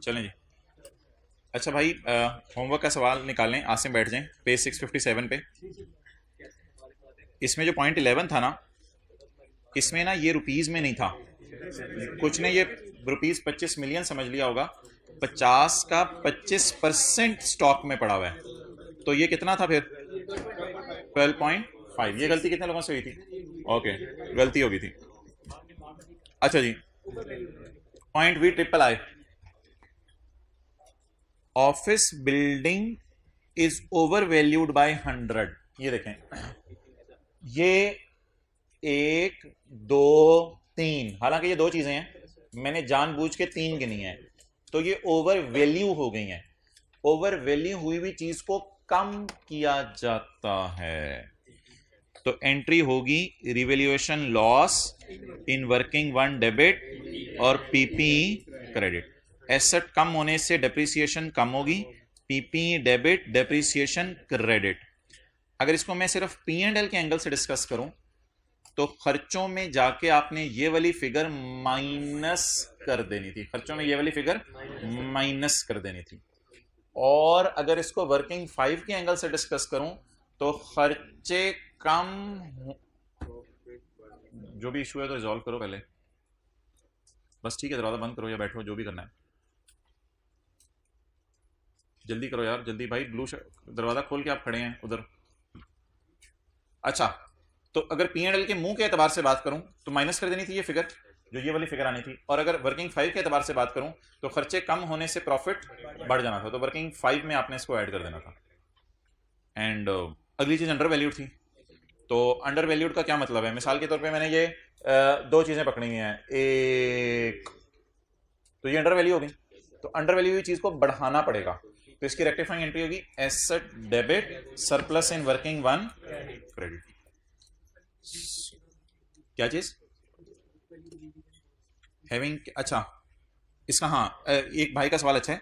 चलें जी। अच्छा भाई, होमवर्क का सवाल निकालें, आसिम बैठ जाएं पेज 657 पे। इसमें जो पॉइंट 11 था ना, इसमें ना ये रुपीज़ में नहीं था। कुछ ने ये रुपीज़ 25 मिलियन समझ लिया होगा। 50 का 25% स्टॉक में पड़ा हुआ है, तो ये कितना था फिर? 12.5। ये गलती कितने लोगों से हुई थी? ओके, गलती हो गई थी। अच्छा जी, point V triple I, office building is over valued by 100। ये देखें, ये 1 2 3, हालांकि ये दो चीजें हैं, मैंने जानबूझ के 3 गिनी है, तो ये ओवर वैल्यू हो गई हैं। ओवर वैल्यू हुई हुई चीज को कम किया जाता है, तो एंट्री होगी revaluation loss in working one debit और पीपी क्रेडिट। एसेट कम होने से डेप्रिसिएशन कम होगी, पीपी डेबिट, डेप्रिसिएशन क्रेडिट। अगर इसको मैं सिर्फ पी एंड एल के एंगल से डिस्कस करूं, तो खर्चों में जाके आपने ये वाली फिगर माइनस कर देनी थी, खर्चों में ये वाली फिगर माइनस कर देनी थी। और अगर इसको वर्किंग 5 के एंगल से डिस्कस करूं, तो खर्चे कम जो भी इशू है तो रिजॉल्व करो पहले, बस ठीक है, दरवाजा बंद करो या बैठो, जो भी करना है जल्दी करो यार, जल्दी भाई। दरवाजा खोल के आप खड़े हैं उधर। अच्छा, तो अगर पी एंड एल के मुंह के एतबार से बात करूं, तो माइनस कर देनी थी ये फिगर, जो ये वाली फिगर आनी थी। और अगर वर्किंग 5 के एतबार से बात करूं, तो खर्चे कम होने से प्रॉफिट बढ़ जाना था, तो वर्किंग 5 में आपने इसको ऐड कर देना था। एंड अगली चीज अंडर वैल्यूड थी। तो अंडर वैल्यूड का क्या मतलब है? मिसाल के तौर पे मैंने ये दो चीजें पकड़ी हुई हैं, एक तो ये अंडर वैल्यू होगी, तो अंडर वैल्यू हुई चीज को बढ़ाना पड़ेगा, तो इसकी रेक्टिफाइंग एंट्री होगी एसेट डेबिट सरप्लस इन वर्किंग वन क्रेडिट। क्या चीज? हैविंग, अच्छा इसका, हाँ एक भाई का सवाल अच्छा है।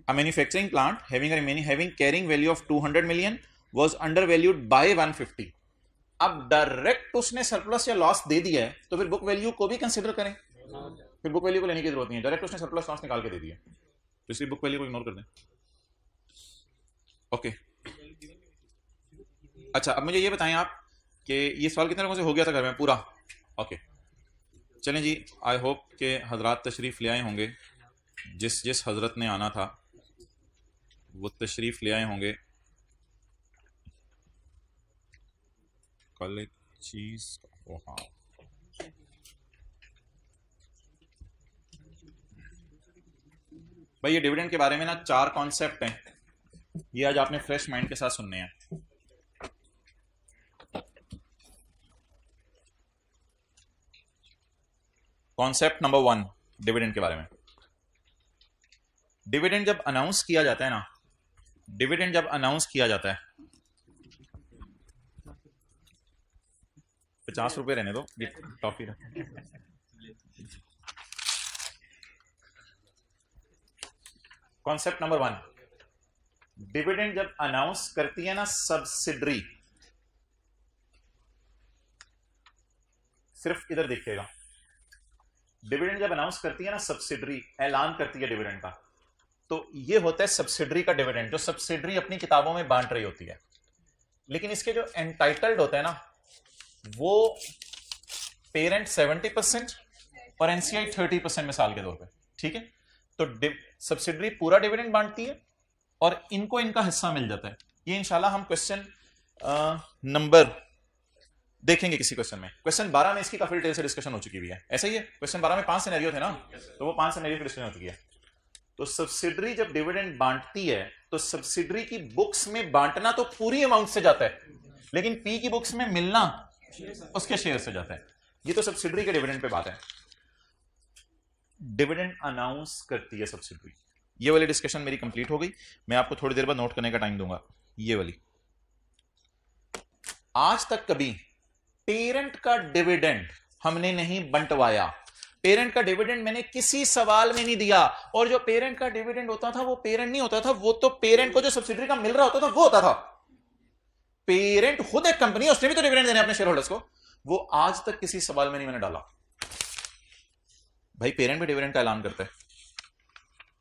A manufacturing plant having carrying value of 200 million was under valued bye 150। अब डायरेक्ट उसने सरप्लस या लॉस दे दिया है, तो फिर बुक वैल्यू को भी कंसीडर करें, फिर बुक वैल्यू को लेने की जरूरत नहीं है, डायरेक्ट उसने सरप्लस लॉस निकाल के दे दिया, तो इसलिए बुक वैल्यू को इग्नोर कर दें। ओके, अच्छा अब मुझे ये बताएं आप कि ये सवाल कितने लोगों से हो गया था घर में पूरा? ओके, चलें जी, आई होप के हजरात तशरीफ़ ले आए होंगे, जिस जिस हजरत ने आना था वो तशरीफ़ ले आए होंगे। कल एक चीज़, ओ हाँ, भाई ये डिविडेंड के बारे में ना 4 कॉन्सेप्ट हैं, ये आज आपने फ्रेश माइंड के साथ सुनने हैं। कॉन्सेप्ट नंबर 1 डिविडेंड के बारे में। डिविडेंड जब अनाउंस किया जाता है ना, डिविडेंड जब अनाउंस किया जाता है, 50 रुपए रहने दो, ये टॉफी रख। कॉन्सेप्ट नंबर 1, डिविडेंड जब अनाउंस करती है ना सब्सिडरी, सिर्फ इधर देखिएगा, डिविडेंड जब अनाउंस करती है ना सब्सिडरी, ऐलान करती है डिविडेंड का, तो ये होता है सब्सिडरी का डिविडेंड, जो सब्सिडरी अपनी किताबों में बांट रही होती है। लेकिन इसके जो एंटाइटल्ड होते हैं ना, वो पेरेंट 70% और एनसीआई 30% मिसाल के तौर पे, ठीक है। तो सब्सिडरी पूरा डिविडेंड बांटती है और इनको इनका हिस्सा मिल जाता है। ये इंशाल्लाह हम क्वेश्चन नंबर देखेंगे किसी क्वेश्चन में। क्वेश्चन 12 में इसकी काफी डिटेल से डिस्कशन हो चुकी हुई है। ऐसा ही है, क्वेश्चन 12 में 5 सिनेरियो थे ना, तो वो 5 सिनेरियो की डिस्कशन हो चुकी है। तो सब्सिडरी जब डिविडेंड बांटती है, तो सब्सिडरी की बुक्स में बांटना तो पूरी अमाउंट से जाता है, लेकिन पी की बुक्स में मिलना उसके शेयर से जाता है। ये तो सब्सिडरी के डिविडेंड पे बात है। डिविडेंड अनाउंस करती है सब्सिडरी। ये वाली डिस्कशन मेरी कंप्लीट हो गई, मैं आपको थोड़ी देर बाद नोट करने का टाइम दूंगा। ये वाली, आज तक कभी पेरेंट का डिविडेंड हमने नहीं बंटवाया, पेरेंट का डिविडेंड मैंने किसी सवाल में नहीं दिया, और जो पेरेंट का डिविडेंड होता था वो पेरेंट नहीं होता था, वो तो पेरेंट को जो सब्सिडरी का मिल रहा होता था वो होता था। पेरेंट खुद एक कंपनी है, उसने भी तो डिविडेंड देने अपने शेयर होल्डर्स को, वो आज तक किसी सवाल में नहीं मैंने डाला। भाई पेरेंट भी डिविडेंड का ऐलान करता है,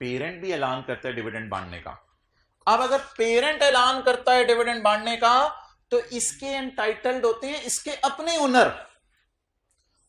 पेरेंट भी ऐलान करता है डिविडेंड बांटने का। अब अगर पेरेंट ऐलान करता है डिविडेंड बांटने का तो इसके एंटाइटल्ड होते हैं इसके अपने ओनर,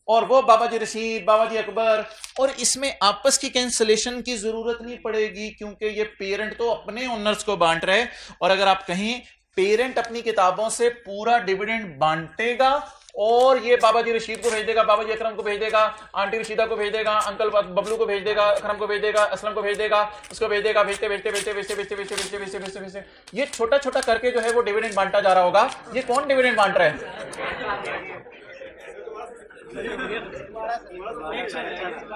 और वो बाबा जी रशीद, बाबा जी अकबर, और इसमें आपस की कैंसलेशन की जरूरत नहीं पड़ेगी क्योंकि ये पेरेंट तो अपने ओनर्स को बांट रहे। और अगर आप कहें पेरेंट अपनी किताबों से पूरा डिविडेंड बांटेगा और ये बाबा जी रशीद को भेज देगा, बाबा जी अकरम को भेज देगा, आंटी रशीदा को भेज देगा, अंकल बबलू को भेज देगा, अकरम को भेज देगा, असलम को भेज देगा, उसको भेज देगा, भेजते भेजते भेजते भेजते भेजते भेजते भेजते भेजते भेजते भेजते ये छोटा छोटा करके जो है वो डिविडेंड बांटा जा रहा होगा। ये कौन डिविडेंड बांट रहा है?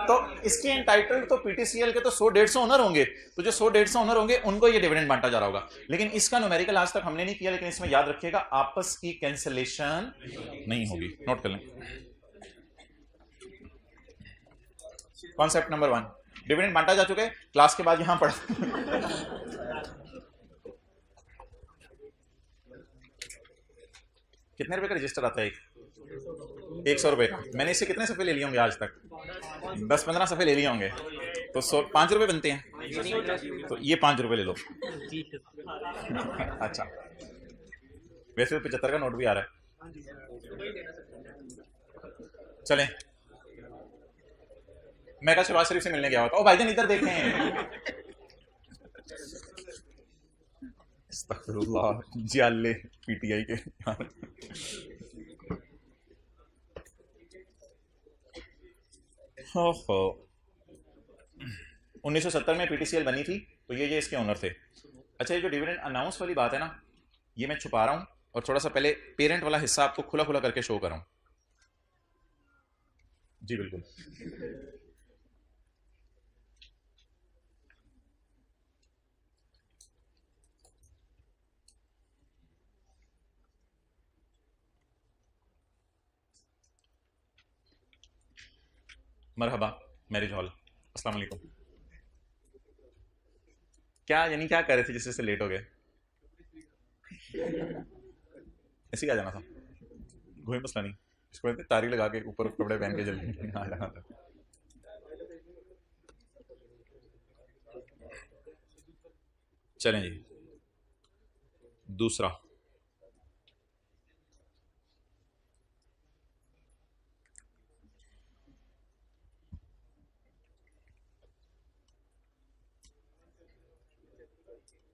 तो इसके एंटाइटल्ड तो पीटीसीएल के तो 100-150 ओनर होंगे, तो जो 100-150 ओनर होंगे उनको ये डिविडेंड बांटा जा रहा होगा। लेकिन इसका न्यूमेरिकल आज तक हमने नहीं किया, लेकिन इसमें याद रखिएगा आपस की कैंसलेशन नहीं होगी। नोट कर लें कॉन्सेप्ट नंबर 1, डिविडेंड बांटा जा चुके, क्लास के बाद यहां पढ़ा। कितने रुपए का रजिस्टर आता है? 100 रुपए का। मैंने इससे कितने सफ़े ले लिए होंगे आज तक? 10-15 सफ़े ले लिए होंगे, तो 5 रुपए बनते हैं, तो ये 5 रुपए ले लो। अच्छा, वैसे तो 75 का नोट भी आ रहा है। चलें, मैं का शहबाज शरीफ से मिलने गया हुआ था। ओ भाईजान इधर देखें, अस्तगफिरुल्लाह, जाले पीटीआई के। 1970 में पीटीसीएल बनी थी, तो ये इसके ओनर थे। अच्छा, ये जो डिविडेंड अनाउंस वाली बात है ना, ये मैं छुपा रहा हूं और थोड़ा सा पहले पेरेंट वाला हिस्सा आपको खुला खुला करके शो कर रहा हूं। जी बिल्कुल। मरहबा मैरिज हॉल, अस्सलाम वालेकुम। क्या यानी क्या कर रहे थे जिससे लेट हो गए? ऐसे ही आ जाना था, कोई मसला नहीं। इसको कहते तारी लगा के ऊपर कपड़े पहन के जल्दी आ जाना था। चलें जी, दूसरा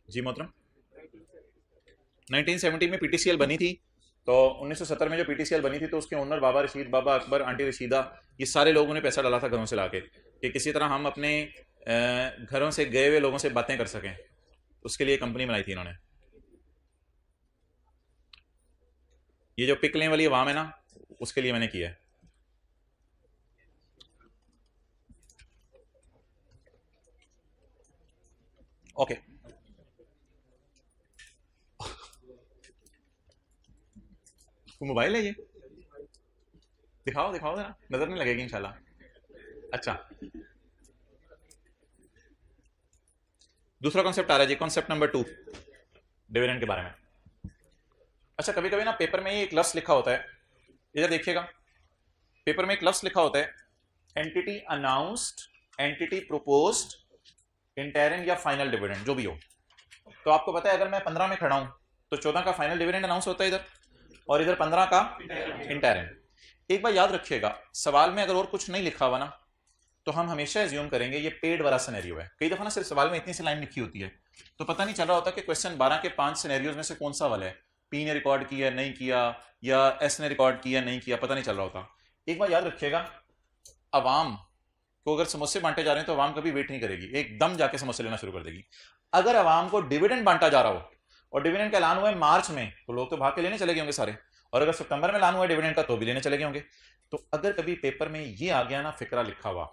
जी मोहतरम, 1970 में पीटीसीएल बनी थी, तो 1970 में जो पीटीसीएल बनी थी तो उसके ओनर बाबा रशीद, बाबा अकबर, आंटी रशीदा, ये सारे लोगों ने पैसा डाला था घरों से लाके कि किसी तरह हम अपने घरों से गए हुए लोगों से बातें कर सकें। उसके लिए कंपनी बनाई थी इन्होंने। ये जो पिकलें वाली अवाम है ना, उसके लिए मैंने किया है। ओके, मोबाइल है ये, दिखाओ दिखाओ जरा, नजर नहीं लगेगी इंशाल्लाह। अच्छा, दूसरा कॉन्सेप्ट आ रहा है जी, कॉन्सेप्ट नंबर 2 डिविडेंड के बारे में। अच्छा, कभी कभी ना पेपर में एक लफ्ज लिखा होता है, इधर देखिएगा, पेपर में एक लफ्ज लिखा होता है, entity announced, entity proposed, interim या फाइनल डिविडेंड, जो भी हो। तो आपको पता है अगर मैं 15 में खड़ा हूं तो 14 का फाइनल डिविडेंड अनाउंस होता है इधर, और इधर 15 का इंटरिम। एक बार याद रखिएगा, सवाल में अगर और कुछ नहीं लिखा हुआ ना तो हम हमेशा एज्यूम करेंगे ये पेड वाला सिनेरियो है। कई दफा ना सिर्फ सवाल में इतनी सी लाइन लिखी होती है तो पता नहीं चल रहा होता कि क्वेश्चन 12 के 5 सिनेरियोज में से कौन सा वाला है, पी ने रिकॉर्ड किया नहीं किया या एस ने रिकॉर्ड किया नहीं किया, पता नहीं चल रहा होता। एक बार याद रखिएगा, अवाम को अगर समोसे बांटे जा रहे हैं तो अवाम कभी वेट नहीं करेगी, एकदम जाके समोसे लेना शुरू कर देगी। अगर अवाम को डिविडेंड बांटा जा रहा हो और डिविडेंड का ऐलान हुआ है मार्च में, तो लोग तो भाग के लेने चले गए होंगे सारे, और अगर सितंबर में ऐलान हुआ है डिविडेंड का तो भी लेने चले गए होंगे। तो अगर कभी पेपर में ये आ गया ना फिक्रा लिखा हुआ,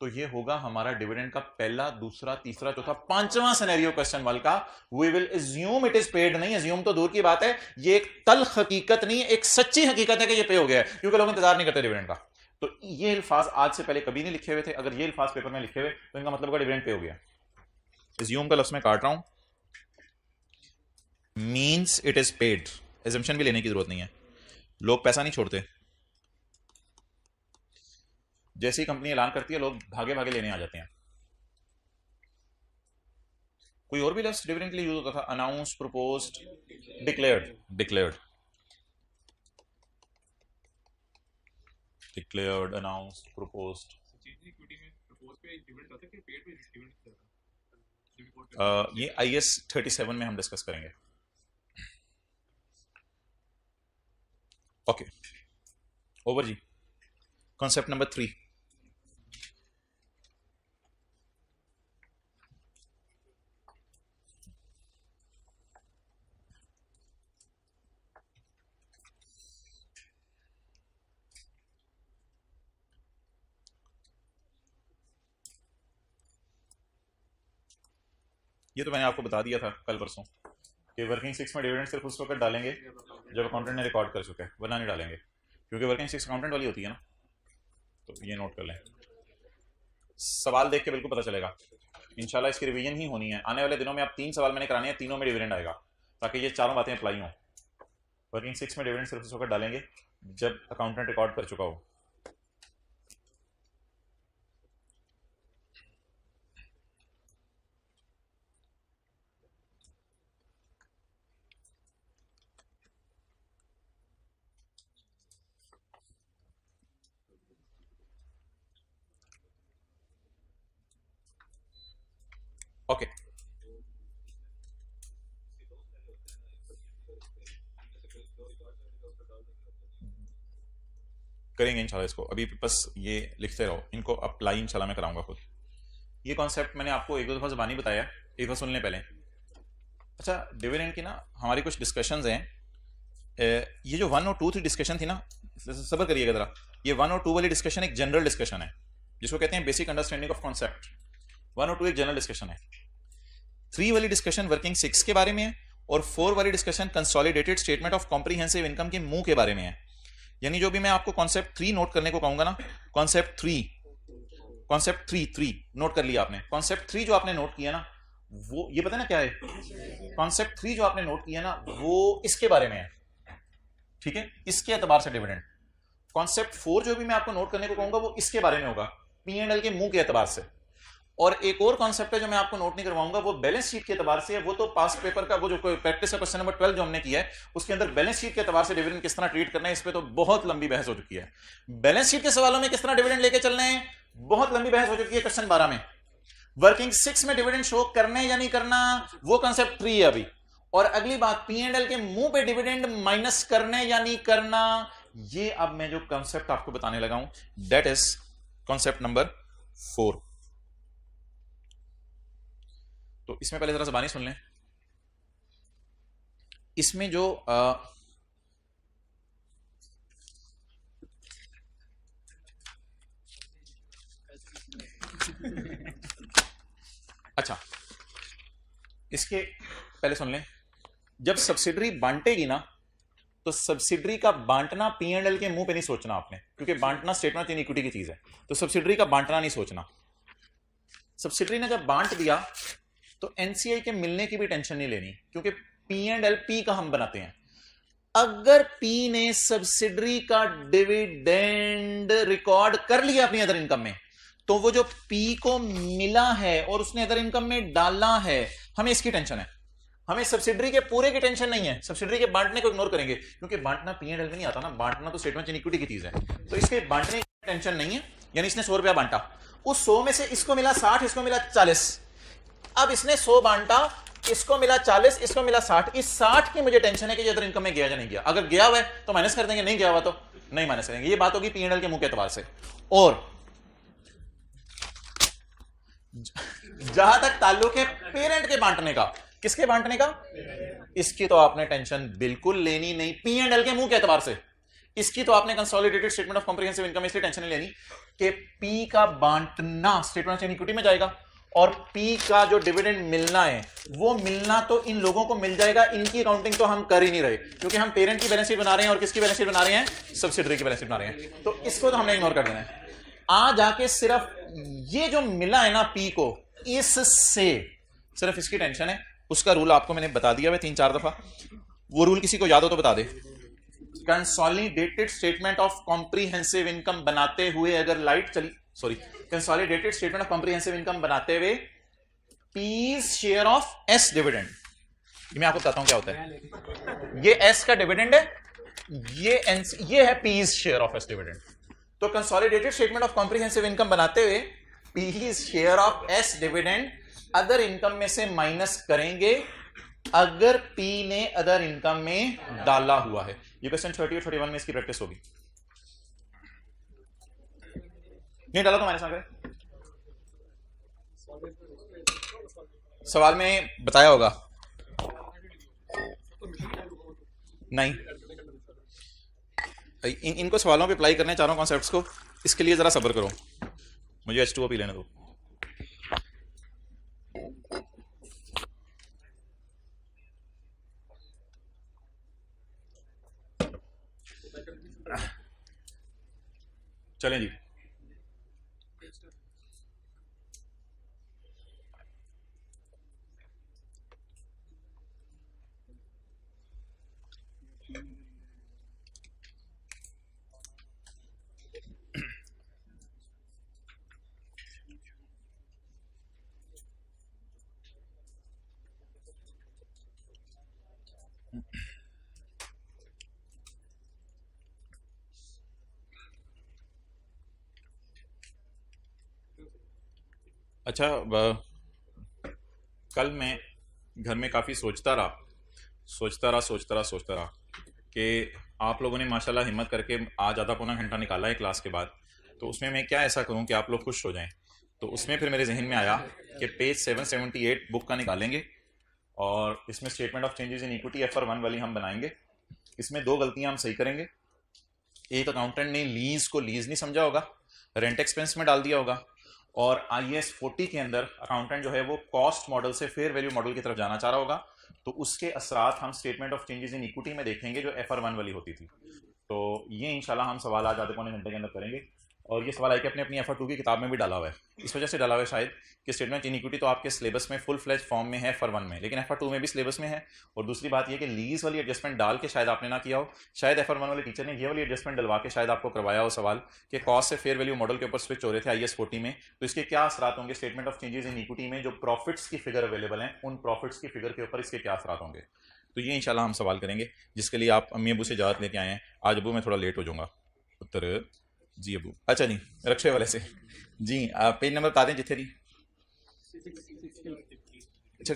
तो ये होगा हमारा डिविडेंड का पहला, दूसरा, तीसरा, चौथा, 5वां सिनेरियो क्वेश्चन वाल का। We will assume it is paid, नहीं अज्यूम तो दूर की बात है, ये एक तल्ख हकीकत नहीं है, एक सच्ची हकीकत है कि ये पे हो गया है, क्योंकि लोग इंतजार नहीं करते डिविडेंड का। तो ये अल्फाज आज से पहले कभी नहीं लिखे हुए थे, अगर ये अल्फाज पेपर में लिखे हुए तो इनका मतलब का डिविडेंड पे हो गया। अज्यूम का लफ्ज में काट रहा हूं, means it is paid, assumption भी लेने की जरूरत नहीं है, लोग पैसा नहीं छोड़ते, जैसे ही कंपनी ऐलान करती है लोग भागे भागे लेने आ जाते हैं। कोई और भी लफ्ज डिविडेंड के लिए यूज होता था? Announce, proposed, declared. Declared, declared, announce, proposed. ये IS 37 में हम डिस्कस करेंगे। ओके, ओवर जी। कॉन्सेप्ट नंबर 3, ये तो मैंने आपको बता दिया था कल परसों कि वर्किंग 6 में डिविडेंड सिर्फ उस वक्त डालेंगे जब अकाउंटेंट ने रिकॉर्ड कर चुका है, वरना नहीं डालेंगे, क्योंकि वर्किंग 6 अकाउंटेंट वाली होती है ना। तो ये नोट कर लें, सवाल देख के बिल्कुल पता चलेगा। इंशाल्लाह इसकी रिवीजन ही होनी है आने वाले दिनों में। आप 3 सवाल मैंने कराने हैं, तीनों में डिविडेंड आएगा, ताकि ये चारों बातें अप्लाई हों। वर्किंग 6 में डिविडेंड सिर्फ उस वक्त डालेंगे जब अकाउंटेंट रिकॉर्ड कर चुका हो। ओके, करेंगे इंशाल्लाह इसको। अभी बस ये लिखते रहो, इनको अप्लाई इंशाल्लाह मैं कराऊंगा खुद। ये कॉन्सेप्ट मैंने आपको एक दो दफ़ा ज़बानी बताया, एक बार सुन लें पहले। अच्छा, डिविडेंड की ना हमारी कुछ डिस्कशंस हैं। ये जो 1 और 2 3 डिस्कशन थी ना, सब्र करिएगा ज़रा। ये 1 और 2 वाली डिस्कशन एक जनरल डिस्कशन है, जिसको कहते हैं बेसिक अंडरस्टैंडिंग ऑफ कॉन्सेप्ट। 1 और 2 एक जनरल डिस्कशन है। 3 वाली डिस्कशन वर्किंग 6 के बारे में है, और 4 वाली discussion consolidated statement of comprehensive income के मुंह के बारे में है। यानी जो भी मैं आपको कॉन्सेप्ट 3 नोट करने को कहूंगा ना, कॉन्सेप्ट 3 नोट कर लिया आपने। कॉन्सेप्ट 3 जो आपने नोट किया ना, वो ये पता ना क्या है? कॉन्सेप्ट 3 जो आपने नोट किया ना, वो इसके बारे में है, ठीक है, इसके एतबार से डिविडेंड। कॉन्सेप्ट 4 जो भी मैं आपको नोट करने को कहूंगा, वो इसके बारे में होगा, P&L के मुंह के एतबार से। और एक और कॉन्सेप्ट है जो मैं आपको नोट नहीं करवाऊंगा, वो बैलेंस शीट के एतबार से है। वो तो पास्ट पेपर का वो जो प्रैक्टिस है, क्वेश्चन नंबर 12 जो हमने किया है, उसके अंदर बैलेंस शीट के एतबार से डिविडेंड किस तरह ट्रीट करना है, इस पे तो बहुत लंबी बहस हो चुकी है। बैलेंस शीट के सवालों में किस तरह डिविडेंड लेके चलने हैं, बहुत लंबी बहस हो चुकी है क्वेश्चन 12 में। वर्किंग 6 में डिविडेंड शो करने या नहीं करना, वो कॉन्सेप्ट 3 है अभी। और अगली बात, P&L के मुंह पे डिविडेंड माइनस करने या नहीं करना, ये अब मैं जो कॉन्सेप्ट आपको बताने लगा हूं, दैट इज कॉन्सेप्ट नंबर 4। तो इसमें पहले जरा ज़बानी सुन लें। इसमें जो अच्छा, इसके पहले सुन लें। जब सब्सिडरी बांटेगी ना, तो सब्सिडरी का बांटना P&L के मुंह पे नहीं सोचना आपने, क्योंकि बांटना स्टेटमेंट इन इक्विटी की चीज है। तो सब्सिडरी का बांटना नहीं सोचना। सब्सिडरी ने जब बांट दिया तो NCI के मिलने की भी टेंशन नहीं लेनी, क्योंकि P&L P का हम बनाते हैं। अगर P ने सब्सिडरी का डिविडेंड रिकॉर्ड कर लिया अपनी अदर इनकम में, तो वो जो P को मिला है और उसने अदर इनकम में डाला है, हमें इसकी टेंशन है। हमें सब्सिडरी के पूरे की टेंशन नहीं है। सब्सिडरी के बांटने को इग्नोर करेंगे, क्योंकि बांटना P&L में नहीं आता ना, बांटना तो स्टेटमेंट इन इक्विटी की चीज है। तो इसके बांटने की टेंशन नहीं है। यानी इसने 100 रुपया बांटा, उस 100 में से इसको मिला 60, इसको मिला 40। अब इसने 100 बांटा, इसको मिला 40, इसको मिला 60। इस 60 की मुझे टेंशन है कि अदर इनकम में गया या नहीं गया। अगर गया हुआ है तो माइनस कर देंगे, नहीं गया हुआ तो नहीं माइनस करेंगे। ये बात होगी P&L के मुंह के एतबार से। और जहां तक ताल्लुक है पेरेंट के बांटने का, किसके बांटने का, इसकी तो आपने टेंशन बिल्कुल लेनी नहीं P&L के मुंह के एतबार से। इसकी तो आपने consolidated statement of comprehensive income इसलिए टेंशन नहीं लेनी कि P का बांटना स्टेटमेंट ऑफ इक्विटी में जाएगा, और P का जो डिविडेंड मिलना है, वो मिलना तो इन लोगों को मिल जाएगा। इनकी अकाउंटिंग तो हम कर ही नहीं रहे, क्योंकि हम पेरेंट की बैलेंस शीट बना रहे हैं। और किसकी बैलेंस शीट बना रहे हैं? सब्सिडरी की बैलेंस शीट बना रहे हैं। तो इसको तो हमने इग्नोर कर देना है। आ जाके सिर्फ ये जो मिला है ना P को, इससे सिर्फ इसकी टेंशन है। उसका रूल आपको मैंने बता दिया है 3-4 दफा। वो रूल किसी को याद हो तो बता दे। Consolidated statement of comprehensive income बनाते हुए अगर लाइट चली, sorry, consolidated statement of comprehensive income बनाते हुए P's share of S dividend. मैं आपको बताता हूं क्या होता है। ये एस का डिविडेंड है, ये है P's share of S dividend. तो consolidated statement of comprehensive income बनाते हुए P's share of S dividend other income में से माइनस करेंगे अगर पी ने अदर इनकम में डाला हुआ है। ये क्वेश्चन 30 और 31 में इसकी प्रैक्टिस होगी। नहीं डाला तो माइनस ना करें। सवाल में बताया होगा नहीं। इनको सवालों पे अप्लाई करने चारों कॉन्सेप्ट्स को, इसके लिए जरा सब्र करो, मुझे H2O पी लेने दो। चलें जी। अच्छा, कल मैं घर में काफ़ी सोचता रहा कि आप लोगों ने माशाल्लाह हिम्मत करके आज आधा पौना घंटा निकाला है क्लास के बाद, तो उसमें मैं क्या ऐसा करूं कि आप लोग खुश हो जाएं। तो उसमें फिर मेरे जहन में आया कि पेज 778 बुक का निकालेंगे और इसमें statement of changes in equity FR1 वाली हम बनाएंगे। इसमें 2 गलतियां हम सही करेंगे। एक, अकाउंटेंट ने लीज को लीज नहीं समझा होगा, रेंट एक्सपेंस में डाल दिया होगा, और IAS 40 के अंदर अकाउंटेंट जो है वो कॉस्ट मॉडल से फेयर वैल्यू मॉडल की तरफ जाना चाह रहा होगा। तो उसके असरात हम statement of changes in equity में देखेंगे जो FR1 वाली होती थी। तो ये इंशाल्लाह हम सवाल आज आधे पौने घंटे के अंदर करेंगे। और ये सवाल है कि अपनी FR2 की किताब में भी डाला हुआ है, इस वजह से डाला हुआ है शायद कि स्टेटमेंट इन इक्विटी तो आपके सिलेबस में फुल फ्लेज फॉर्म में है FR1 में, लेकिन FR2 में भी सिलेबस में है। और दूसरी बात ये कि लीज वाली एडजस्टमेंट डाल के शायद आपने ना किया हो, शायद FR1 वाले टीचर ने ये वाली एडजस्टमेंट डलवा के शायद आपको करवाया हो सवाल कि कॉस्ट से फेयर वैल्यू मॉडल के ऊपर स्विच हो रहे थे IAS 40 में, तो इसके क्या असरात होंगे statement of changes in equity में। जो प्रॉफिट्स की फिगर अवेलेबल हैं उन प्रॉफिट्स की फिगर के ऊपर इसके क्या असरात होंगे, तो ये इंशाल्लाह हम सवाल करेंगे, जिसके लिए आप अम्मी अबू से इजाज़त लेके आए हैं। आज अबू मैं थोड़ा लेट हो जाऊँगा। उत्तर जी अबू। अच्छा जी, रक्षे वाले से जी पेज नंबर बता दें जिथे दी। अच्छा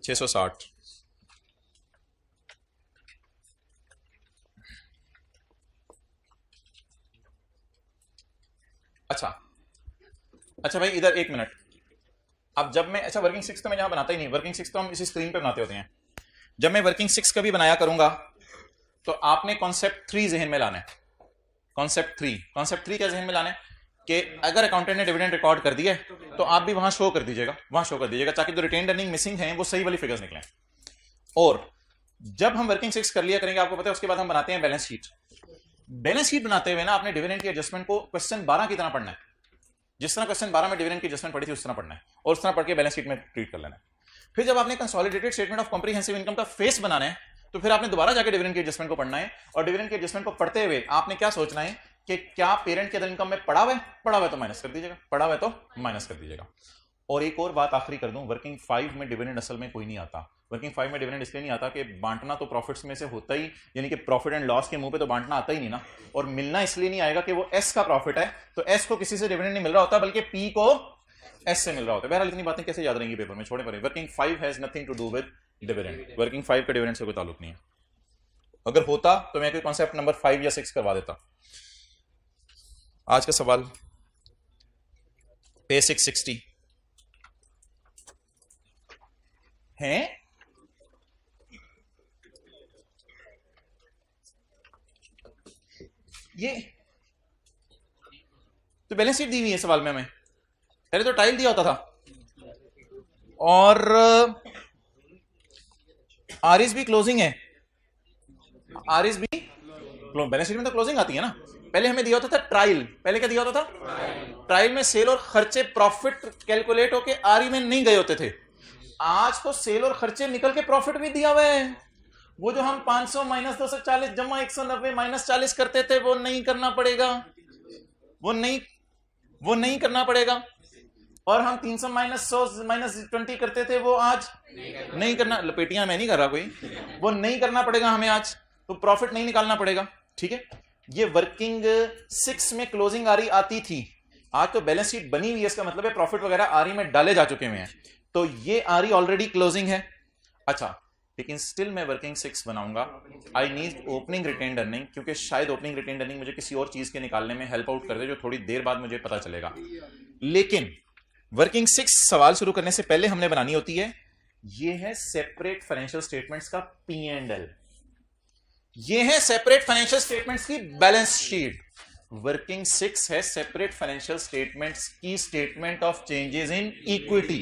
660। अच्छा भाई इधर 1 मिनट। अब जब मैं, अच्छा वर्किंग 6 तो मैं यहाँ बनाता ही नहीं, वर्किंग 6 तो हम इसी स्क्रीन पे बनाते होते हैं। जब मैं वर्किंग 6 का भी बनाया करूंगा तो आपने कॉन्सेप्ट 3 जहन में लाना है। कॉन्सेप्ट 3 क्या जहन में लाना है कि अगर अकाउंटेंट ने डिविडेंड रिकॉर्ड कर दिया है तो आप भी वहां शो कर दीजिएगा, ताकि जो रिटेन्ड अर्निंग मिसिंग हैं वो सही वाली फिगर्स निकलें। और जब हम वर्किंग 6 कर लिया करेंगे, आपको पता है उसके बाद हम बनाते हैं बैलेंस शीट। बैलेंस शीट बनाते हुए ना आपने डिविडेंड की एडजस्टमेंट को क्वेश्चन 12 की तरह पढ़ना है। जिस तरह क्वेश्चन 12 में डिविडेंड की एडजस्टमेंट पढ़ी थी उस तरह पढ़ना है और उस तरह पढ़ के बैलेंस शीट में ट्रीट कर लेना है। फिर जब आपने consolidated statement of comprehensive income का फेस बनाना है तो फिर आपने दोबारा जाकर डिविडेंड की एडजस्टमेंट को पढ़ना है। और डिविडेंड की एडजस्टमेंट को पढ़ते हुए आपने क्या सोचना है कि क्या पेरेंट के अदर इनकम में पड़ा हुआ है तो माइनस कर दीजिएगा, और एक और बात आखिरी कर दूं, वर्किंग 5 में डिविडेंड असल में कोई नहीं आता। वर्किंग 5 में डिविडेंड इसलिए नहीं आता कि बांटना तो प्रॉफिट्स में से होता ही, यानी कि प्रॉफिट एंड लॉस के मुंह पे तो बांटना आता ही नहीं ना। और मिलना इसलिए नहीं आएगा कि वो एस का प्रॉफिट है, तो एस को किसी से डिविडेंड नहीं मिल रहा होता बल्कि पी को एस से मिल रहा होता है। बहरहाल इतनी बातें कैसे याद रहेंगी पेपर में, छोड़े पड़े। Working 5 has nothing to do with dividend, working 5 का डिविडेंड से कोई ताल्लुक नहीं है। अगर होता तो मैं कोई कॉन्सेप्ट नंबर 5 या 6 करवा देता। आज का सवाल पेज 660 है। ये तो बैलेंस शीट दी हुई है सवाल में हमें, पहले तो टाइल दिया होता था और आरएस भी क्लोजिंग है, आरएस भी बैलेंस शीट में तो क्लोजिंग आती है ना। पहले हमें दिया होता था ट्रायल, पहले क्या दिया होता था ट्रायल में सेल और खर्चे प्रॉफिट कैलकुलेट होके आरई में नहीं गए होते थे। आज तो सेल और खर्चे निकल के प्रॉफिट भी दिया हुआ है। वो जो हम 500 माइनस 240 जमा 190 माइनस 40 करते थे वो नहीं करना पड़ेगा, वो नहीं करना पड़ेगा। और हम 300 माइनस 100 माइनस 20 करते थे, वो आज नहीं करना, लपेटियां मैं नहीं कर रहा कोई, वो नहीं करना पड़ेगा हमें आज, तो प्रॉफिट नहीं निकालना पड़ेगा। ठीक है, ये वर्किंग 6 में क्लोजिंग आरी आती थी, आज तो बैलेंस शीट बनी हुई है, इसका मतलब है प्रॉफिट वगैरह आरी में डाले जा चुके हुए हैं, तो ये आरी ऑलरेडी क्लोजिंग है। अच्छा, लेकिन स्टिल मैं वर्किंग 6 बनाऊंगा, I need opening retained earning, क्योंकि शायद ओपनिंग रिटेन्ड अर्निंग मुझे किसी और चीज के निकालने में हेल्प आउट कर दे, जो थोड़ी देर बाद मुझे पता चलेगा। लेकिन वर्किंग 6 सवाल शुरू करने से पहले हमने बनानी होती है, ये है सेपरेट फाइनेंशियल स्टेटमेंट्स का P&L, ये है सेपरेट फाइनेंशियल स्टेटमेंट्स की बैलेंस शीट। वर्किंग 6 है सेपरेट फाइनेंशियल स्टेटमेंट्स की statement of changes in equity.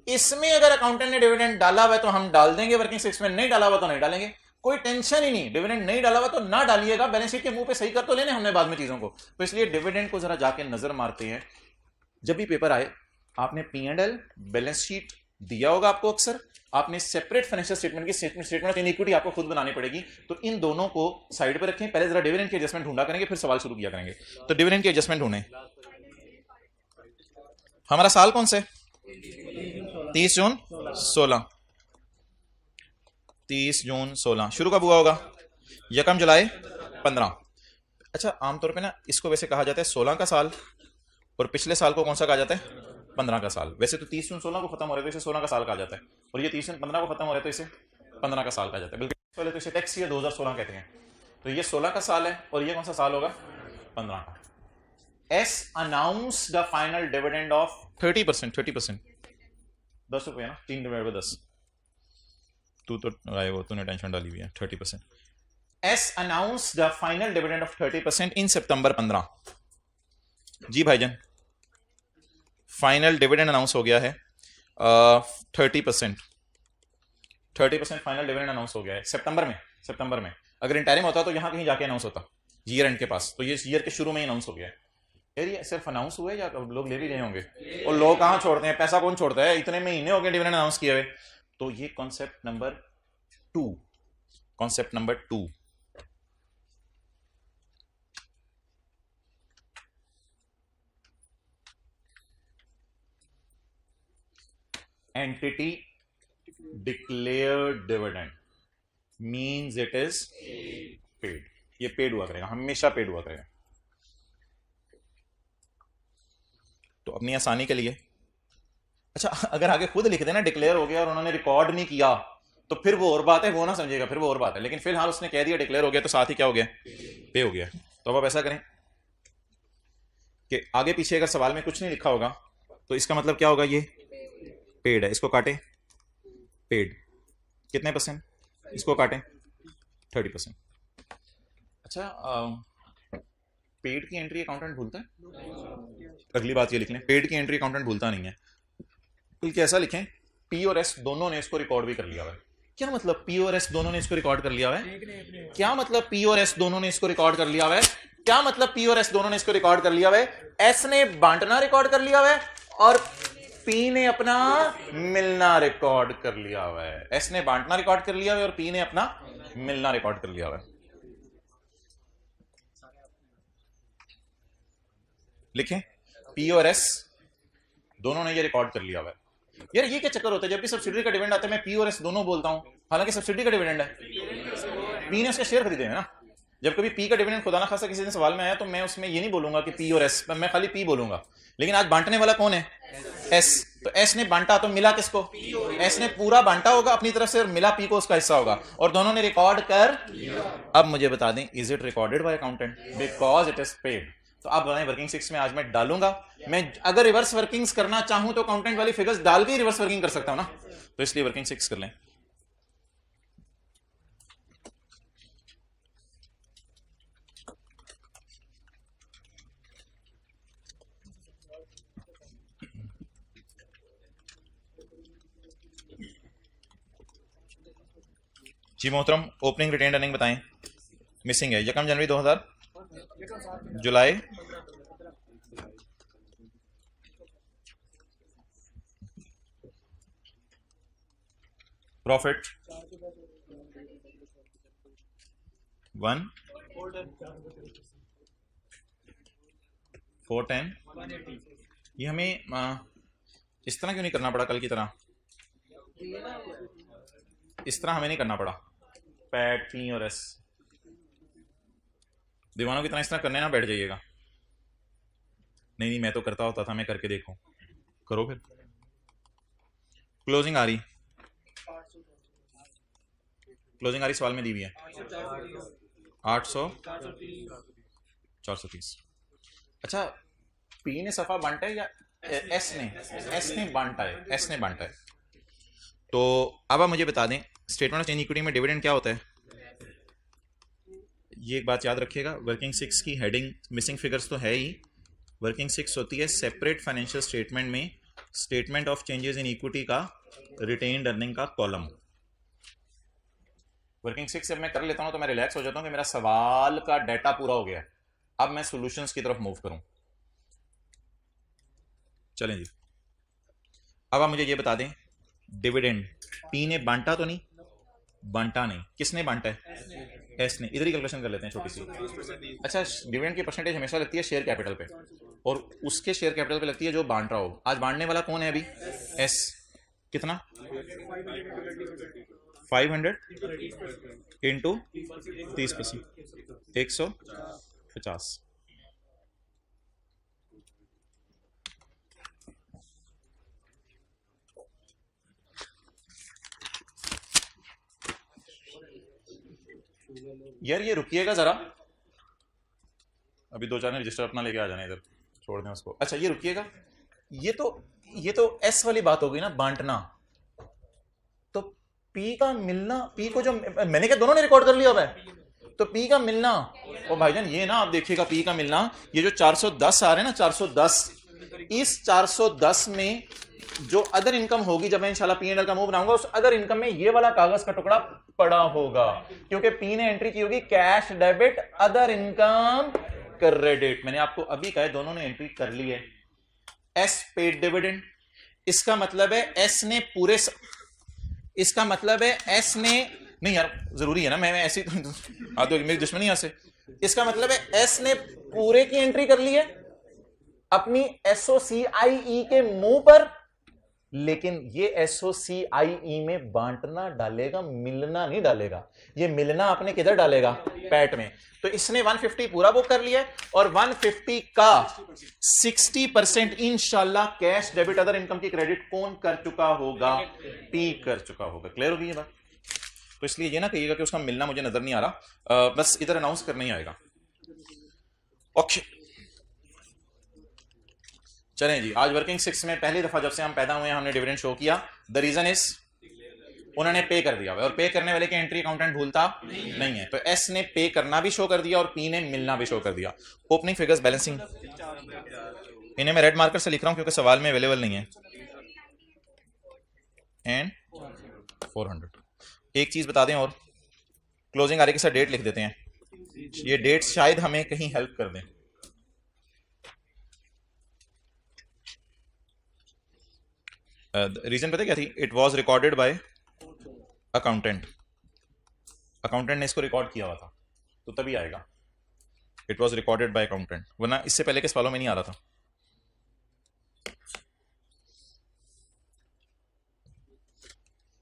इसमें अगर अकाउंटेंट ने डिविडेंड डाला हुआ है तो हम डाल देंगे वर्किंग 6 में, नहीं डाला हुआ तो नहीं डालेंगे, कोई टेंशन ही नहीं। डिविडेंड नहीं डाला हुआ तो ना डालिएगा, बैलेंस शीट के मुंह पे सही कर तो लेने हमने बाद में चीजों को, तो इसलिए डिविडेंड को जरा जाके नजर मारते हैं। जब भी पेपर आए, आपने P&L बैलेंस शीट दिया होगा आपको, अक्सर आपने सेपरेट फाइनेंशियल स्टेटमेंट की स्टेटमेंट इन इक्विटी आपको खुद बनानी पड़ेगी, तो इन दोनों को साइड पे रखें, पहले जरा डिविडेंड की एडजस्टमेंट ढूंढा करेंगे, फिर सवाल शुरू किया करेंगे। तो डिविडेंड की एडजस्टमेंट ढूंढें। हमारा साल कौन सा है? 30 जून 16, 30 जून 16। शुरू कब हुआ होगा? 1 जुलाई 15। अच्छा, आमतौर पे ना इसको वैसे कहा जाता है 16 का साल, और पिछले साल को कौन सा कहा जाता है? 15 का साल। वैसे तो 30 जून 16 को खत्म हो रहा है तो इसे 16 का साल कहा जाता है, और ये 30 जून 15 को खत्म हो रहा है तो इसे 15 का साल कहा जाता है। बिल्कुल पहले तो इसे टैक्स ईयर 2016 कहते हैं, तो ये 16 का साल है, और ये कौन सा साल होगा? 15 का। S announce the final dividend of 30%, 30% 10 रुपये ना, 3/10। तू तो आए वो, तूने टेंशन डाली हुई है। 30%। S announce the final dividend of 30% इन सितंबर 15। जी भाईजान, फाइनल डिविडेंड अनाउंस हो गया है 30%, 30% फाइनल डिविडेंड अनाउंस हो गया है सितंबर में। सितंबर में अगर इंटरिम होता तो यहां कहीं जाके अनाउंस होता, ईयर एंड के पास, तो ये ईयर के शुरू में ही अनाउंस हो गया है। यार ये सिर्फ अनाउंस हुआ है या लोग ले भी रहे होंगे? और लोग कहां छोड़ते हैं, पैसा कौन छोड़ता है? इतने महीने हो गए डिविडेंड अनाउंस किए हुए। तो ये concept number 2, concept number 2। Entity declared dividend means it is paid. ये पेड हुआ करेगा, हमेशा पेड हुआ करेगा। तो अपनी आसानी के लिए, अच्छा अगर आगे खुद लिख देना डिक्लेयर हो गया और उन्होंने रिकॉर्ड नहीं किया तो फिर वो और बात है, वो ना समझेगा, फिर वो और बात है। लेकिन फिलहाल उसने कह दिया डिक्लेयर हो गया तो साथ ही क्या हो गया? पे हो गया। तो अब आप ऐसा करें कि आगे पीछे अगर सवाल में कुछ नहीं लिखा होगा तो इसका मतलब क्या होगा? ये पेड है, इसको काटे पेड कितने %? इसको काटें 30%। अच्छा, पेड की एंट्री अकाउंटेंट भूलता है? अगली बात ये लिख लें, पेड की एंट्री अकाउंटेंट भूलता नहीं है, बल्कि ऐसा लिखें पी और एस दोनों ने इसको रिकॉर्ड भी कर लिया हुआ है। क्या मतलब पी और एस दोनों ने इसको रिकॉर्ड कर लिया हुआ है? क्या मतलब पी और एस दोनों ने इसको रिकॉर्ड कर लिया हुआ है? क्या मतलब पी और एस दोनों ने इसको रिकॉर्ड कर लिया हुआ है? एस ने बांटना रिकॉर्ड कर लिया हुआ है और पी ने अपना मिलना रिकॉर्ड कर लिया हुआ है। एस ने बांटना रिकॉर्ड कर लिया हुआ है और पी ने अपना मिलना रिकॉर्ड कर लिया हुआ है। लिखें पी और एस दोनों ने ये रिकॉर्ड कर लिया हुआ है। यार ये क्या चक्कर होता है, जब भी सब्सिडी का डिविडेंड आता है मैं पी और एस दोनों बोलता हूं, हालांकि सब्सिडी का डिविडेंड है, पी ने उसका शेयर खरीदे हैं ना। जब कभी पी का डिविडेंड खुदा ना खासा किसी दिन सवाल में आया तो मैं उसमें ये नहीं बोलूंगा कि पी और एस, मैं खाली पी बोलूंगा। लेकिन आज बांटने वाला कौन है? एस। तो एस ने बांटा तो मिला किसको? एस ने पूरा बांटा होगा अपनी तरफ से और मिला पी को, उसका हिस्सा होगा, और दोनों ने रिकॉर्ड कर। अब मुझे बता दें, is it recorded by accountant? Because it is paid. तो आप बताएं वर्किंग 6 में आज मैं डालूंगा। मैं अगर रिवर्स वर्किंग्स करना चाहूं तो अकाउंटेंट वाली फिगर्स डाल के रिवर्स वर्किंग कर सकता हूं ना, तो इसलिए वर्किंग 6 कर लें। जी मोहतरम, ओपनिंग रिटेन्ड अर्निंग बताएं। मिसिंग है 1 जनवरी 2000, जुलाई, प्रॉफिट 1 410। ये हमें इस तरह क्यों नहीं करना पड़ा कल की तरह? इस तरह हमें नहीं करना पड़ा। पैट पी और एस दीवानों की तरह इस तरह करने ना बैठ जाइएगा। नहीं नहीं, मैं तो करता होता था, मैं करके देखूं। करो फिर। क्लोजिंग आ रही, क्लोजिंग आ रही सवाल में दी हुई है 800 430। अच्छा, पी ने सफा बांटा है या एस ने? एस ने बांटा है, एस ने बांटा है। तो अब आप मुझे बता दें स्टेटमेंट ऑफ चेंज इक्विटी में डिविडेंड क्या होता है? ये एक बात याद रखिएगा, वर्किंग 6 की हेडिंग मिसिंग फिगर्स तो है ही। वर्किंग 6 होती है सेपरेट फाइनेंशियल स्टेटमेंट में statement of changes in equity का रिटेन्ड अर्निंग का कॉलम। वर्किंग 6 जब मैं कर लेता हूं तो मैं रिलैक्स हो जाता हूं कि मेरा सवाल का डाटा पूरा हो गया है। अब मैं सॉल्यूशंस की तरफ मूव करूं। चलें जी, अब आप मुझे ये बता दें डिविडेंड पी ने बांटा तो नहीं? बांटा नहीं, किसने बांटा है? एस ने। इधर ही कैलकुलेशन कर लेते हैं छोटी सी। अच्छा, डिविडेंड की परसेंटेज हमेशा लगती है शेयर कैपिटल पे, और उसके शेयर कैपिटल पे लगती है जो बांट रहा हो। आज बांटने वाला कौन है अभी? एस। कितना? 500 इंटू 30%, 150। यार ये रुकिएगा जरा, अभी दो चार ने रजिस्टर अपना लेके आ जाना इधर, छोड़ दें उसको। अच्छा ये रुकिएगा, ये तो एस वाली बात हो गई ना, बांटना। तो पी का मिलना, पी को जो मैंने क्या दोनों ने रिकॉर्ड कर लिया हुआ है, तो पी का मिलना। ओ भाईजान ये ना आप देखिएगा, पी का मिलना, ये जो 410 आ रहे हैं ना 410, इस 410 में जो अदर इनकम होगी, जब मैं इंशाल्लाह पी एंड एल का मुंह बनाऊंगा, उस अदर इनकम में ये वाला कागज का टुकड़ा पड़ा होगा, क्योंकि पी ने एंट्री की होगी cash debit other income credit. मैंने आपको अभी कहा दोनों ने एंट्री कर ली है। एस पेड डिविडेंड, इसका मतलब है एस ने पूरे इसका मतलब है एस ने, नहीं यार जरूरी है ना, मैं ऐसी हाँ तो मेरी दुश्मनी यहां से। इसका मतलब है एस ने पूरे की एंट्री कर ली है अपनी एसओसीआईई के मुंह पर, लेकिन ये एसओसीआईई में बांटना डालेगा, मिलना नहीं डालेगा। ये मिलना आपने किधर डालेगा? पैट में। तो इसने 150 पूरा बुक कर लिया, और 150 का 60% इंशाल्लाह कैश डेबिट अदर इनकम की क्रेडिट कौन कर चुका होगा? पी कर चुका होगा। क्लियर होगी ये बात? तो इसलिए ये ना कहिएगा कि उसका मिलना मुझे नजर नहीं आ रहा, बस इधर अनाउंस करने ही आएगा। ओके चलें जी, आज वर्किंग 6 में पहली दफा जब से हम पैदा हुए हमने डिविडेंड शो किया। द रीजन इज उन्होंने पे कर दिया, और पे करने वाले की एंट्री अकाउंटेंट भूलता नहीं है। तो एस ने पे करना भी शो कर दिया और पी ने मिलना भी शो कर दिया। ओपनिंग फिगर्स बैलेंसिंग, इन्हें मैं रेड मार्कर से लिख रहा हूं क्योंकि सवाल में अवेलेबल नहीं है। एंड 400। एक चीज बता दें और, क्लोजिंग आ रही के साथ डेट लिख देते हैं, ये डेट शायद हमें कहीं हेल्प कर दें। रीजन पता क्या थी? It was recorded by accountant, accountant ने इसको रिकॉर्ड किया हुआ था, तो तभी आएगा। It was recorded by accountant, वरना इससे पहले के सवालों में नहीं आ रहा था।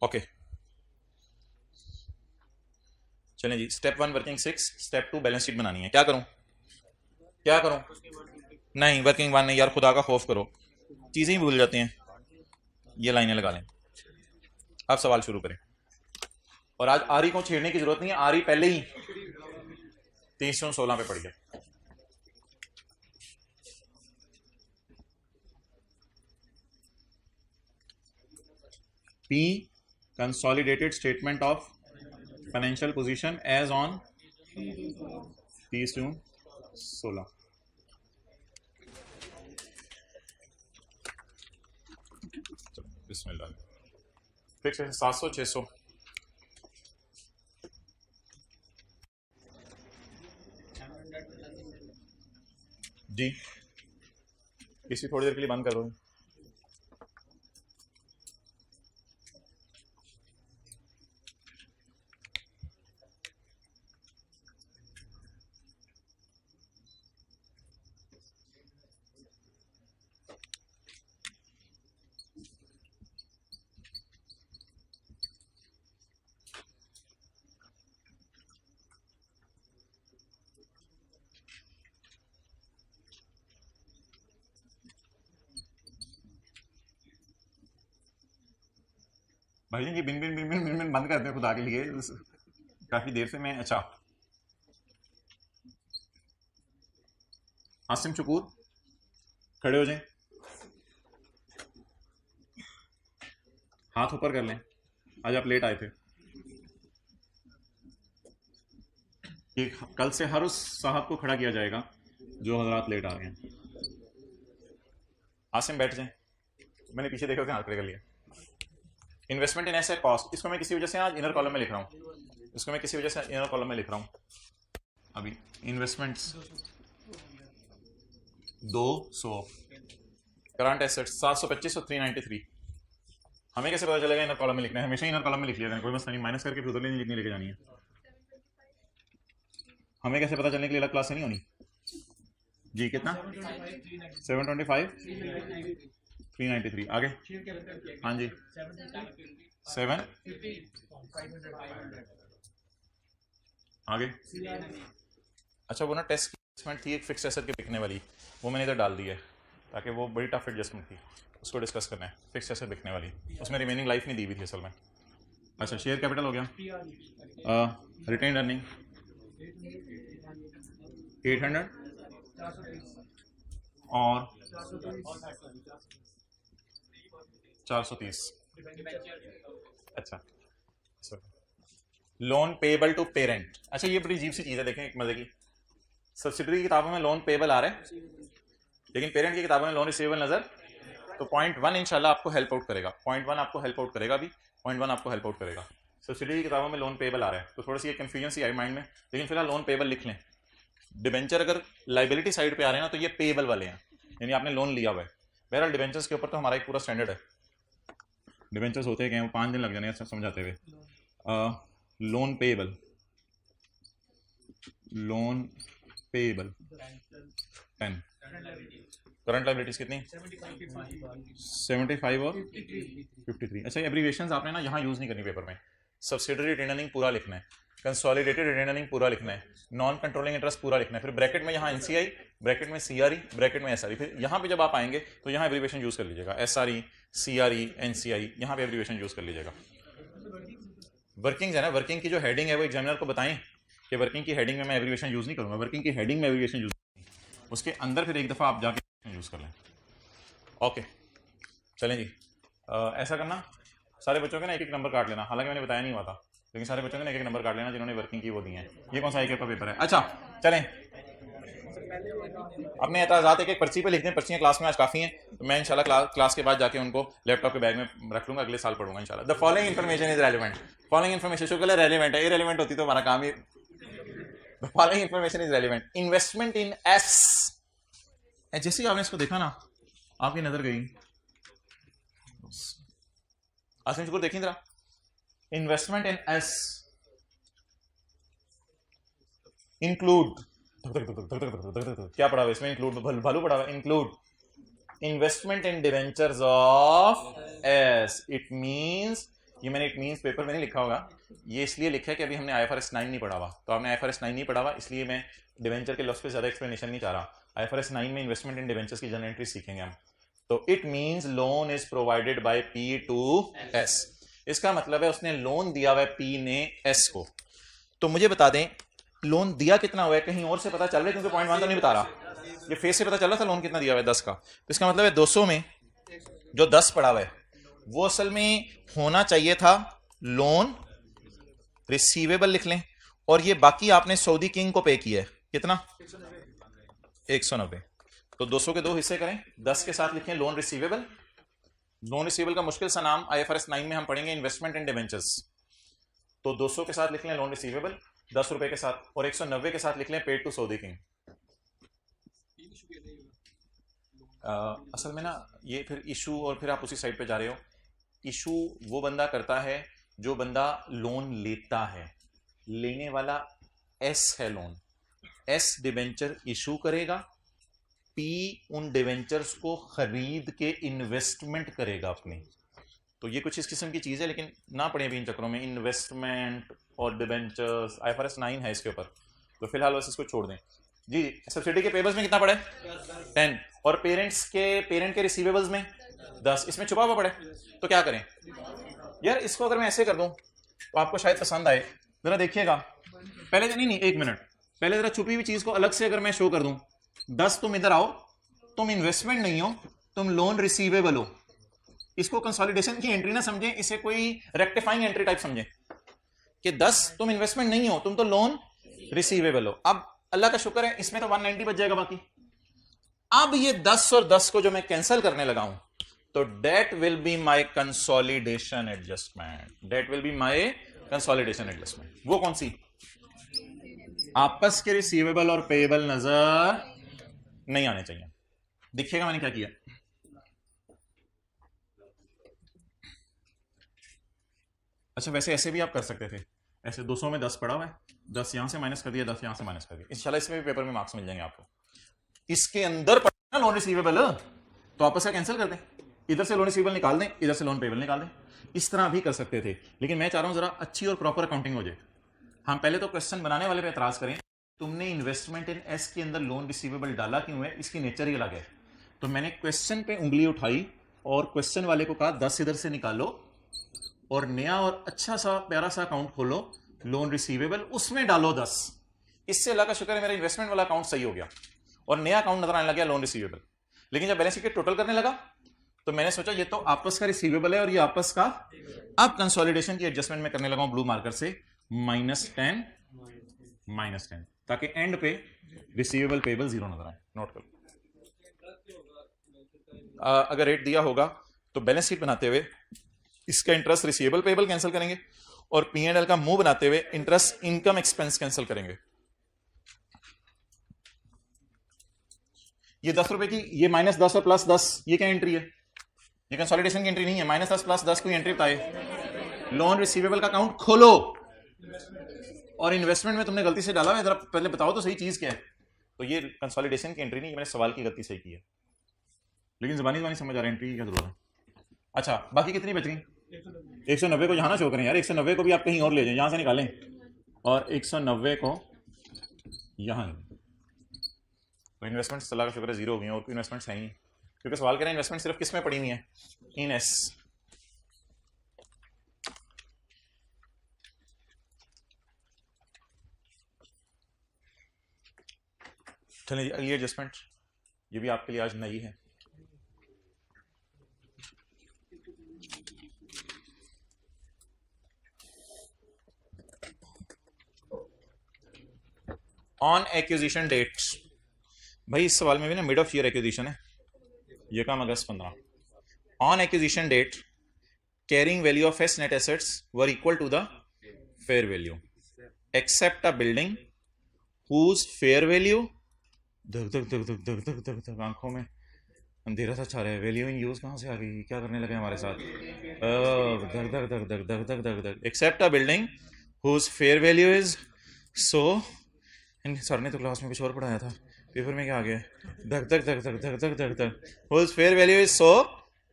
ओके चलें जी, step 1 working 6, step 2 balance sheet बनानी है। क्या करूं? क्या करूं? नहीं वर्किंग 1 नहीं यार, खुदा का खौफ करो, चीजें ही भूल जाते हैं। ये लाइनें लगा लें, अब सवाल शुरू करें। और आज आरी को छेड़ने की जरूरत नहीं है, आरी पहले ही 316 पे पड़ गया। P consolidated statement of financial position as on 30 June 16। Bismillah. Fix है 700 600। जी इसी थोड़ी देर के लिए बंद करो। भाई जी बिन बिन बिन बिन बिन बिन बंद करते हैं खुदा के लिए, काफी देर से मैं। अच्छा आसिम शकूर खड़े हो जाएं, हाथ ऊपर कर लें। आज आप लेट आए थे। कि कल से हर उस साहब को खड़ा किया जाएगा जो हजरात लेट आ रहे हैं। आसिम बैठ जाएं, मैंने पीछे देखा हाथ खड़े कर लिया। इन्वेस्टमेंट इन एसेट कॉस्ट, इसको मैं किसी वजह से आज इनर कॉलम में लिख रहा हूँ, इसको मैं किसी वजह से इनर कॉलम में लिख रहा हूँ। अभी इन्वेस्टमेंट्स 200, करंट एसेट्स 725 और 393। हमें कैसे पता चलेगा इनर कॉलम में लिखना है? हमेशा इनर कॉलम में लिख लिया करें, कोई मसला नहीं, माइनस करके फिर उधर लिखनी लेके जानी है। हमें कैसे पता चलने के लिए अलग क्लास से नहीं होनी जी? कितना? 725 393। आगे हाँ जी 7 आगे। अच्छा वो ना टेस्ट एडजस्टमेंट थी एक फिक्स एसेट के बिकने वाली, वो मैंने इधर डाल दी है ताकि वो बड़ी टफ एडजस्टमेंट थी, उसको डिस्कस करना है। फिक्स एसेट बिकने वाली, उसमें रिमेनिंग लाइफ नहीं दी हुई थी असल में। अच्छा शेयर कैपिटल हो गया, रिटेन अर्निंग 800 और 430। अच्छा लोन पेबल टू पेरेंट, अच्छा ये बड़ी अजीब सी चीज़ है, देखें एक मजे की। सब्सिडरी की किताबों में लोन पेबल आ रहा है लेकिन पेरेंट की किताबों में लोन रिसीवेबल नजर। तो पॉइंट 1 इंशाल्लाह आपको हेल्प आउट करेगा, पॉइंट 1 आपको हेल्प आउट करेगा, भी पॉइंट 1 आपको हेल्प आउट करेगा। सब्सिडरी की किताबों में लोन पेबल आ रहा है तो थोड़ी सी ये कन्फ्यूजन सी आई माइंड में, लेकिन फिलहाल लोन पेबल लिख लें। डिबेंचर अगर लाइबिलिटी साइड पे आ रहे हैं ना तो ये पेबल वाले हैं, यानी आपने लोन लिया हुआ है। बहरहाल डिबेंचर्स के ऊपर तो हमारा एक पूरा स्टैंडर्ड है। डिबेंचर्स होते हैं वो 5 दिन लग जाने हैं समझाते हुए। Loan payable, loan payable 10, current liabilities कितनी? 75 और 53। अच्छा एब्रीविएशंस आपने ना यहाँ यूज नहीं करनी पेपर में। सब्सिडरी रिटेन अर्निंग पूरा लिखना है, कंसोलिडेटेड रिटेन अर्निंग पूरा लिखना है, नॉन कंट्रोलिंग इंटरेस्ट पूरा लिखना है, फिर ब्रैकेट में यहाँ एनसीआई, ब्रैकेट में सीआरई, ब्रैकेट में एसआरई। फिर यहाँ पे जब आप आएंगे तो यहाँ एब्रीविएशन यूज कर लीजिएगा, एसआरई, सीआरई, एनसीआई, यहाँ पे एब्रीविएशन यूज कर लीजिएगा। वर्किंग है ना, वर्किंग की जो हेडिंग है वो एग्जामिनर को बताएं कि वर्किंग की हेडिंग में मैं एब्रीविएशन यूज नहीं करूंगा, वर्किंग की हेडिंग में एब्रीविएशन यूज, उसके अंदर फिर एक दफा आप जाके यूज कर लें। ओके चलें जी। ऐसा करना, सारे बच्चों के ना एक एक नंबर काट लेना, हालांकि मैंने बताया नहीं हुआ था, लेकिन सारे बच्चों के ना एक एक नंबर काट लेना जिन्होंने वर्किंग की वो दी है। ये कौन सा एक का पेपर है? अच्छा चलें, अपने एतराज़ात एक एक पर्ची पे लिख दें, पर्चियाँ क्लास में आज काफ़ी हैं, तो मैं इंशाल्लाह क्लास के बाद जाके उनको लैपटॉप के बैग में रख लूँगा, अगले साल पढ़ूंगा इंशाल्लाह। The following information is relevant, following information शुक्र है रेलिवेंट है, इरेलीवेंट होती तो हमारा काम ही। The following information is relevant, investment in S. जैसे ही आपने इसको देखा ना आपकी नजर गई, आसिम शुक्र देखिए जरा, इन्वेस्टमेंट इन एस इंक्लूड, क्या पढ़ा हुआ इसमें? इंक्लूड भालू पढ़ा हुआ, include investment in debentures of S. It means, ये मैंने इट मींस पेपर में नहीं लिखा होगा, ये इसलिए लिखा है कि अभी हमने आईएफआरएस 9 नहीं पढ़ा हुआ, तो आपने आईएफआरएस 9 नहीं पढ़ा हुआ इसलिए मैं डिवेंचर के लॉस पे ज्यादा एक्सप्लेनेशन नहीं चाह रहा। आईएफआरएस 9 में इन्वेस्टमेंट इन डिवेंचर्स की जनरल एंट्री सीखेंगे हम। तो it means loan is provided by P to S, इसका मतलब है उसने लोन दिया हुआ है पी ने एस को। तो मुझे बता दें लोन दिया कितना हुआ है, कहीं और से पता चल रहा है क्योंकि पॉइंट 1 तो नहीं बता रहा, ये फेस से पता चल रहा था लोन कितना दिया हुआ है 10 का, तो इसका मतलब है 200 में जो 10 पड़ा हुआ है वो असल में होना चाहिए था लोन रिसीवेबल लिख लें, और ये बाकी आपने सऊदी किंग को पे किया है कितना? 190। तो 200 के 2 हिस्से करें, 10 के साथ लिखें लोन रिसीवेबल। लोन रिसीवेबल का मुश्किल सा नाम आईएफआरएस 9 में हम पढ़ेंगे इन्वेस्टमेंट इन डिवेंचर्स। तो 200 के साथ लिख लें लोन रिसीवेबल 10 रुपए के साथ, और 190 के साथ लिख लें पेड टू सऊदी किंग। असल में ना ये फिर इशू, और फिर आप उसी साइड पे जा रहे हो। इशू वो बंदा करता है जो बंदा लोन लेता है, लेने वाला एस है लोन, एस डिवेंचर इशू करेगा, पी उन डिवेंचर्स को खरीद के इन्वेस्टमेंट करेगा अपनी। तो ये कुछ इस किस्म की चीज है, लेकिन ना पड़े भी इन चक्रों में, इन्वेस्टमेंट और डिवेंचर्स आईएफआरएस 9 है इसके ऊपर, तो फिलहाल बस इसको छोड़ दें जी। सब्सिडी के पेबल्स में कितना पड़े? 10, और पेरेंट के रिसीवेबल्स में 10, इसमें छुपा हुआ पड़े, तो क्या करें? यार इसको अगर मैं ऐसे कर दूं तो आपको शायद पसंद आए, जरा देखिएगा। पहले नहीं, एक मिनट, पहले जरा छुपी हुई चीज को अलग से अगर मैं शो कर दूं, 10 तुम इधर आओ, तुम इन्वेस्टमेंट नहीं हो, तुम लोन रिसीवेबल हो। इसको कंसोलिडेशन की एंट्री ना समझे, इसे कोई रेक्टिफाइंग एंट्री टाइप समझे कि 10 तुम इन्वेस्टमेंट नहीं हो, तुम तो लोन रिसीवेबल हो। अब अल्लाह का शुक्र है इसमें तो 190 बच जाएगा बाकी। अब ये 10 और 10 को जो मैं कैंसिल करने लगा हूं, तो that will be my consolidation adjustment, that will be my consolidation adjustment. वो कौन सी? आपस के रिसीवेबल और पेएबल नजर नहीं आने चाहिए। देखिएगा मैंने क्या किया, अच्छा वैसे ऐसे भी आप कर सकते थे, ऐसे 200 में 10 पड़ा हुआ है, 10 यहां से माइनस कर दिया, 10 यहां से माइनस कर दिया, इंशाल्लाह इसमें भी पेपर में मार्क्स मिल जाएंगे आपको। इसके अंदर पड़ा ना लोन रिसीवेबल, तो आपस का कैंसिल कर दें, इधर से लोन रिसीवेबल निकाल दें, इधर से लोन पेबल निकाल दें। इस तरह भी कर सकते थे, लेकिन मैं चाह रहा हूं जरा अच्छी और प्रॉपर अकाउंटिंग हो जाए। हम पहले तो क्वेश्चन बनाने वाले पे एतराज करें, तुमने इन्वेस्टमेंट इन एस के अंदर लोन रिसीवेबल डाला क्यों है, इसकी नेचर ही अलग है। तो मैंने क्वेश्चन पे उंगली उठाई और क्वेश्चन वाले को कहा 10 इधर से निकालो और नया और अच्छा सा प्यारा सा अकाउंट खोलो, लोन रिसीवेबल, उसमें डालो 10। इससे अल्लाह का शुक्र है मेरा इन्वेस्टमेंट वाला अकाउंट सही हो गया और नया अकाउंट नजर आने लग गया लोन रिसीवेबल। लेकिन जब बैलेंस शीट टोटल करने लगा तो मैंने सोचा ये तो आपस का रिसीवेबल है और ये आपस का, अब कंसोलिडेशन की एडजस्टमेंट में करने लगा ब्लू मार्कर से -10 -10, ताकि एंड पे रिसीवेबल पेबल जीरो नजर आए। नोट करो, अगर रेट दिया होगा तो बैलेंस शीट बनाते हुए इसका इंटरेस्ट रिसीवेबल पेबल कैंसिल करेंगे और P&L का मुंह बनाते हुए इंटरेस्ट इनकम एक्सपेंस कैंसिल करेंगे। ये 10 रुपए की, ये -10 और +10, ये क्या एंट्री है? ये कंसोलिडेशन की एंट्री नहीं है। -10 +10 कोई एंट्री बताए? लोन रिसीवेबल का अकाउंट खोलो और इन्वेस्टमेंट में तुमने गलती से डाला है, जरा पहले बताओ तो सही चीज क्या है। तो ये कंसोलिडेशन की एंट्री नहीं, मैंने सवाल की गलती सही की है, लेकिन जबानी समझ आ रहा है एंट्री की क्या जरूरत है। अच्छा बाकी कितनी बच गई? 190 को यहाँ ना शो करें यार, 190 को भी आप कहीं और ले जाएं, यहाँ से निकालें और 190 को यहाँ। तो इन्वेस्टमेंट अल्लाह का शुक्र है जीरो हो गई और कोई इन्वेस्टमेंट्स है ही, क्योंकि सवाल करें इन्वेस्टमेंट सिर्फ किस में पड़ी हुई है? इन एस। चलिए अगली एडजस्टमेंट, ये भी आपके लिए आज नई है। ऑन एक्विजिशन डेट, भाई इस सवाल में भी ना मिड ऑफ ईयर एक्विजिशन है, ये काम अगस्त 15। On acquisition date carrying value of S net assets were equal to the fair value except a building whose fair value, धक धक धक धक धक धक धक धक आंखों में अंधेरा सा छा रहा है, वैल्यू इन यूज कहां से आ गई, क्या करने लगे हमारे साथ, धक धक धक धक धक धक धक धक, except a building whose fair value is so, sir ने तो क्लास में कुछ और पढ़ाया था, पेपर में क्या आ गया, धक धक धक धक धक धक धक धक, whose fair value is so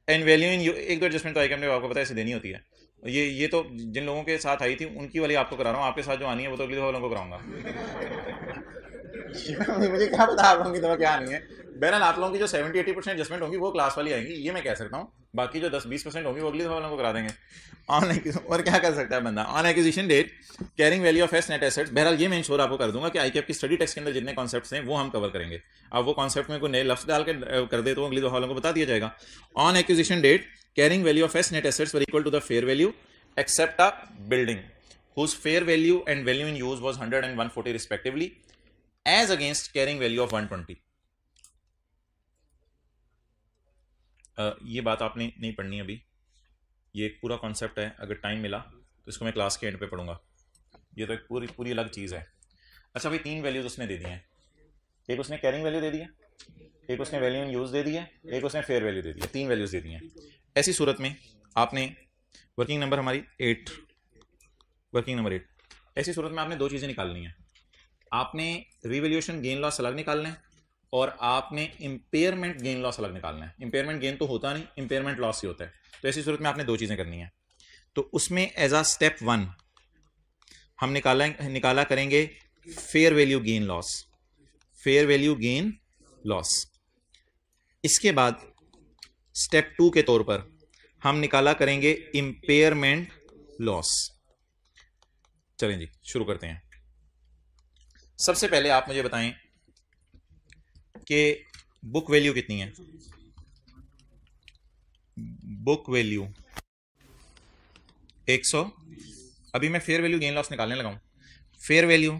and value in use. एक दो एडजस्टमेंट तो आई कैम ने आपको पता है ऐसे देनी होती है, ये तो जिन लोगों के साथ आई थी उनकी वाली आपको करा रहा हूँ, आपके साथ जो आनी है वो तो अगली दफा वालों को कराऊंगा। मुझे क्या पता आप लोगों की दफा क्या आनी है। बहरहाल आप लोगों की जो 70-80% एडजस्टमेंट होंगी वो क्लास वाली आएंगी, ये मैं कह सकता हूँ, बाकी जो 10-20% होंगी वो अगली दफा वालों को करा देंगे। और क्या कर सकता है बंदा। On acquisition date carrying value of S net assets, बहरहाल ये मैं इंश्योर आपको कर दूंगा कि आई कैप की स्टडी टेक्स्ट के अंदर जितने कॉन्सेप्ट्स हैं वो हम कवर करेंगे। अब वो कॉन्सेप्ट में कोई नए लफ्ज डाल के कर दे तो अगली दफा वालों को बता दिया जाएगा। On acquisition date carrying value of S net assets were equal to the fair value except a building whose fair value and value in use was 100 and 140 respectively as against carrying value of 120। ये बात आपने नहीं पढ़नी अभी, ये एक पूरा concept है, अगर टाइम मिला तो इसको मैं क्लास के एंड पे पढ़ूंगा, ये तो एक पूरी अलग चीज़ है। अच्छा भाई 3 वैल्यूज उसने दे दी हैं, एक उसने कैरिंग वैल्यू दे दी है, एक उसने वैल्यू इन यूज दे दी है, एक उसने फेयर वैल्यू दे दी है, 3 वैल्यूज दे दी हैं। ऐसी सूरत में आपने वर्किंग नंबर हमारी 8, वर्किंग नंबर 8, ऐसी सूरत में आपने 2 चीज़ें निकालनी है, आपने रिवैल्यूएशन गेन लॉस अलग निकालना है और आपने इंपेयरमेंट गेन लॉस अलग निकालना है। इंपेयरमेंट गेन तो होता नहीं, इंपेयरमेंट लॉस ही होता है। तो ऐसी सूरत में आपने 2 चीज़ें करनी है। तो उसमें एज आ स्टेप 1 हम निकाला करेंगे fair value gain loss, fair value gain loss. इसके बाद स्टेप 2 के तौर पर हम निकाला करेंगे इंपेयरमेंट लॉस। चलें जी शुरू करते हैं। सबसे पहले आप मुझे बताएं कि बुक वैल्यू कितनी है। Book value 100। अभी मैं फेयर वैल्यू गेन लॉस निकालने लगा हूं। Fair value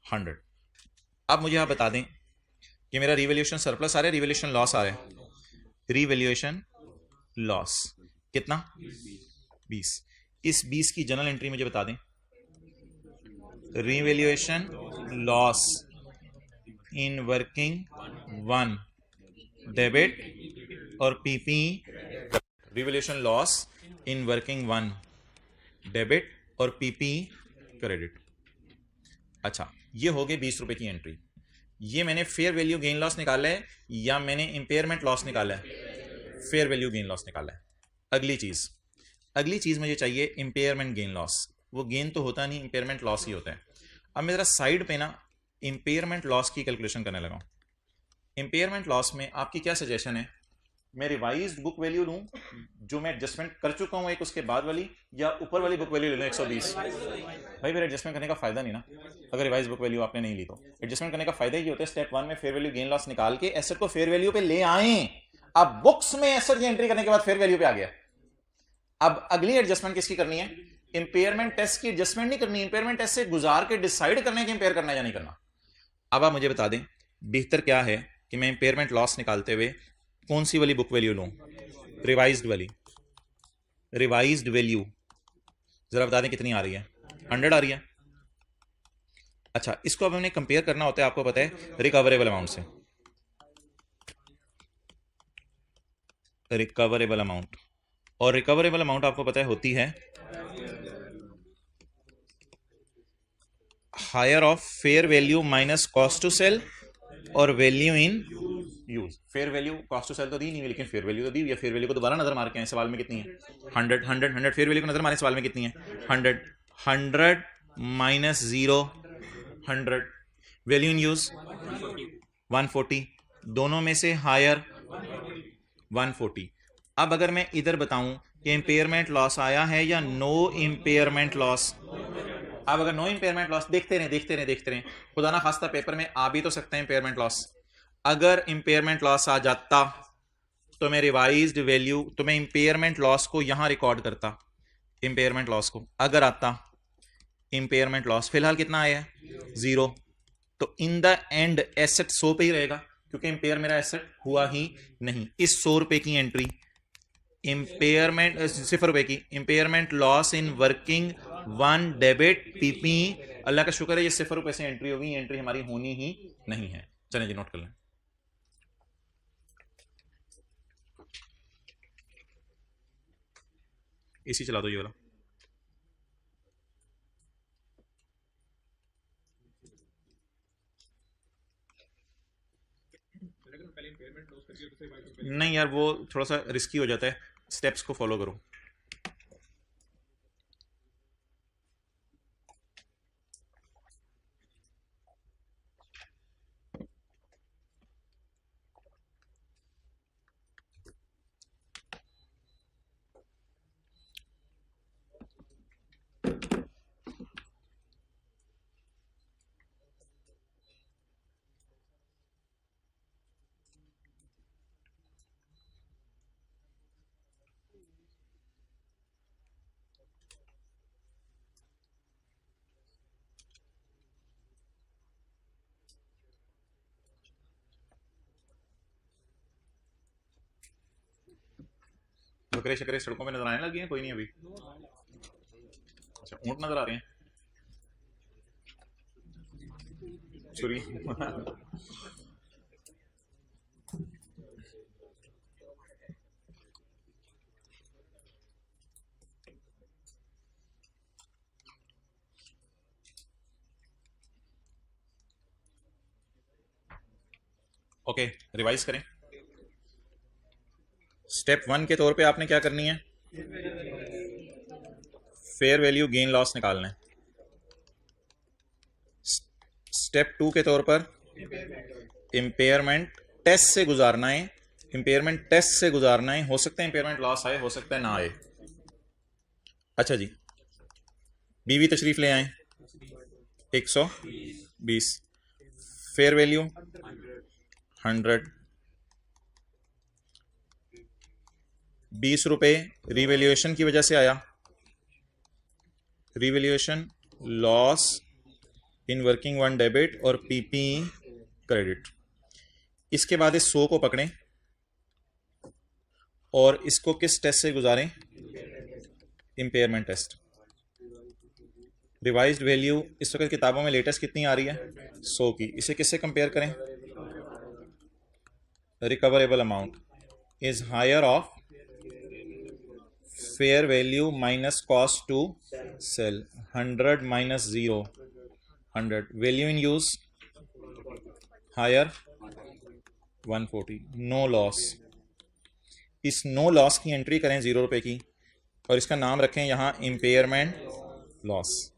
100। अब मुझे आप बता दें कि मेरा रिवैल्यूएशन सरप्लस आ रहा है, रिवैल्यूएशन लॉस आ रहा है। रिवैल्यूएशन लॉस कितना? 20। इस 20 की जनरल एंट्री मुझे बता दें। Revaluation loss in working 1 debit और PP. Revaluation loss in working 1 debit और पीपी क्रेडिट। अच्छा, ये हो गए 20 रुपए की एंट्री। ये मैंने फेयर वैल्यू गेन लॉस निकाला है या मैंने इंपेयरमेंट लॉस निकाला है? फेयर वैल्यू गेन लॉस निकाला है। अगली चीज मुझे चाहिए इंपेयरमेंट गेन लॉस। वो गेन तो होता नहीं, इंपेयरमेंट लॉस ही होता है। अब मैं जरा साइड पे ना इंपेयरमेंट लॉस की कैलकुलेशन करने लगा हूं। इंपेयरमेंट लॉस में आपकी क्या सजेशन है? मैं रिवाइज्ड बुक वैल्यू लूं जो मैं एडजस्टमेंट कर चुका हूं एक उसके बाद वाली, या ऊपर वाली बुक वैल्यू ले लूं 120? भाई फिर एडजस्टमेंट करने का फायदा नहीं ना, अगर रिवाइज बुक वैल्यू आपने नहीं ली तो। एडजस्टमेंट करने का फायदा ही होता है स्टेप 1 में फेयर वैल्यू गेन लॉस निकाल के एसेट को फेयर वैल्यू पे ले आए। अब बुक्स में एसेट की एंट्री करने के बाद फेयर वैल्यू पे आ गया। अब अगली एडजस्टमेंट किसकी करनी है? इंपेयरमेंट टेस्ट की एडजस्टमेंट नहीं करनी, इंपेयरमेंट टेस्ट से गुजार के डिसाइड करना है कि इंपेयर करना है या नहीं करना। अब आप मुझे बता दें बेहतर क्या है कि मैं इंपेयरमेंट लॉस निकालते हुए कौन सी वाली बुक वैल्यू लूं? रिवाइज्ड वाली। रिवाइज्ड वैल्यू जरा बता दें कितनी आ रही है? 100 आ रही है। अच्छा, इसको अब हमें कंपेयर करना होता है, आपको पता है, रिकवरेबल अमाउंट से। रिकवरेबल अमाउंट, और रिकवरेबल अमाउंट आपको पता है होती है higher of fair value minus cost to sell और value in use. Fair value cost to sell तो दी नहीं, लेकिन फेयर वैल्यू तो दी। या फेयर वैल्यू को दोबारा नजर मार के आए, सवाल में कितनी है? 100 100 100। फेयर वैल्यू को नजर मारे, सवाल में कितनी है? 100 100 माइनस 0 100। Value in use 140। दोनों में से हायर 140। अब अगर मैं इधर बताऊं कि इंपेयरमेंट लॉस आया है या नो इंपेयरमेंट लॉस। अब अगर नो इंपेयरमेंट लॉस, देखते रहें, खुदा ना खास्ता पेपर में आ भी तो सकता है इंपेयरमेंट लॉस। अगर इंपेयरमेंट लॉस आ जाता तो मैं रिवाइज्ड वैल्यू, तो मैं इंपेयरमेंट लॉस को यहां रिकॉर्ड करता। इंपेयरमेंट लॉस को अगर आता, इंपेयरमेंट लॉस फिलहाल कितना आया है? 0। तो इन द एंड एसेट 100 पे ही रहेगा, क्योंकि इंपेयर मेरा एसेट हुआ ही नहीं। इस 100 रुपए की एंट्री इंपेयरमेंट, 0 रुपए की impairment loss in working 1 debit PP. अल्लाह का शुक्र है ये 0 रुपए से एंट्री होगी, एंट्री हमारी होनी ही नहीं है। चलें जी नोट कर लें। इसी चला दो ये वाला। नहीं यार, वो थोड़ा सा रिस्की हो जाता है, स्टेप्स को फॉलो करो। बकरे शकरे सड़कों में नजर आने लगी हैं? कोई नहीं अभी? अच्छा, ऊंट नजर आ रहे हैं। छुरी ओके, रिवाइज करें। स्टेप 1 के तौर पे आपने क्या करनी है? फेयर वैल्यू गेन लॉस निकालना है। स्टेप 2 के तौर पर इंपेयरमेंट टेस्ट से गुजारना है इंपेयरमेंट टेस्ट से गुजारना है, हो सकता है इंपेयरमेंट लॉस आए, हो सकता है ना आए। अच्छा जी, बीवी तशरीफ ले आए 120, फेयर वैल्यू 100, 20 रुपए रिवैल्यूएशन की वजह से आया, revaluation loss in working one debit और पीपी क्रेडिट। इसके बाद इस 100 को पकड़ें और इसको किस टेस्ट से गुजारें, इंपेयरमेंट टेस्ट। रिवाइज्ड वैल्यू इस वक्त किताबों में लेटेस्ट कितनी आ रही है, 100 की। इसे किससे कंपेयर करें, recoverable amount is higher of fair value minus cost to sell, 100 minus 0 100, value in use higher 140, no loss. इस नो लॉस की एंट्री करें 0 रुपए की और इसका नाम रखें यहां impairment loss.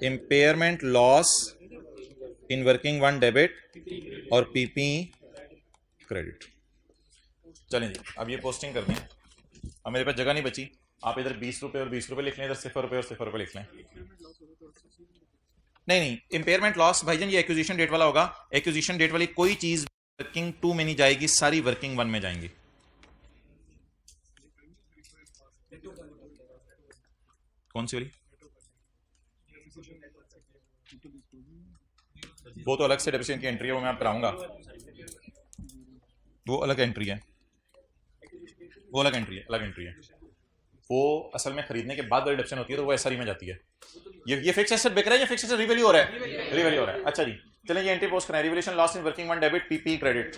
Impairment loss in working one debit और पीपी क्रेडिट। चलें जी, अब ये पोस्टिंग कर दें। अब मेरे पास जगह नहीं बची, आप इधर 20 रुपए और 20 रुपए लिख लें, इधर 0 रुपए और 0 रुपए लिख लें। नहीं, इंपेयरमेंट लॉस भाईजान ये एक्विजिशन डेट वाला होगा। एक्विजिशन डेट वाली कोई चीज वर्किंग 2 में नहीं जाएगी, सारी वर्किंग 1 में जाएंगी। कौन सी वाली, वो तो अलग से डेप्रिसिएशन की एंट्री है, वो मैं आप कराऊंगा, वो अलग एंट्री है, वो अलग एंट्री है, अलग एंट्री है। वो असल में खरीदने के बाद रिडक्शन होती है तो वो एसआरई में जाती है। ये फिक्स एसेट बिक रहा है या फिक्स एसेट रिवैल्यू हो रहा है, रिवैल्यू हो रहा है। अच्छा जी, चलें ये एंट्री पोस्ट करें, revaluation loss in working one debit PP credit.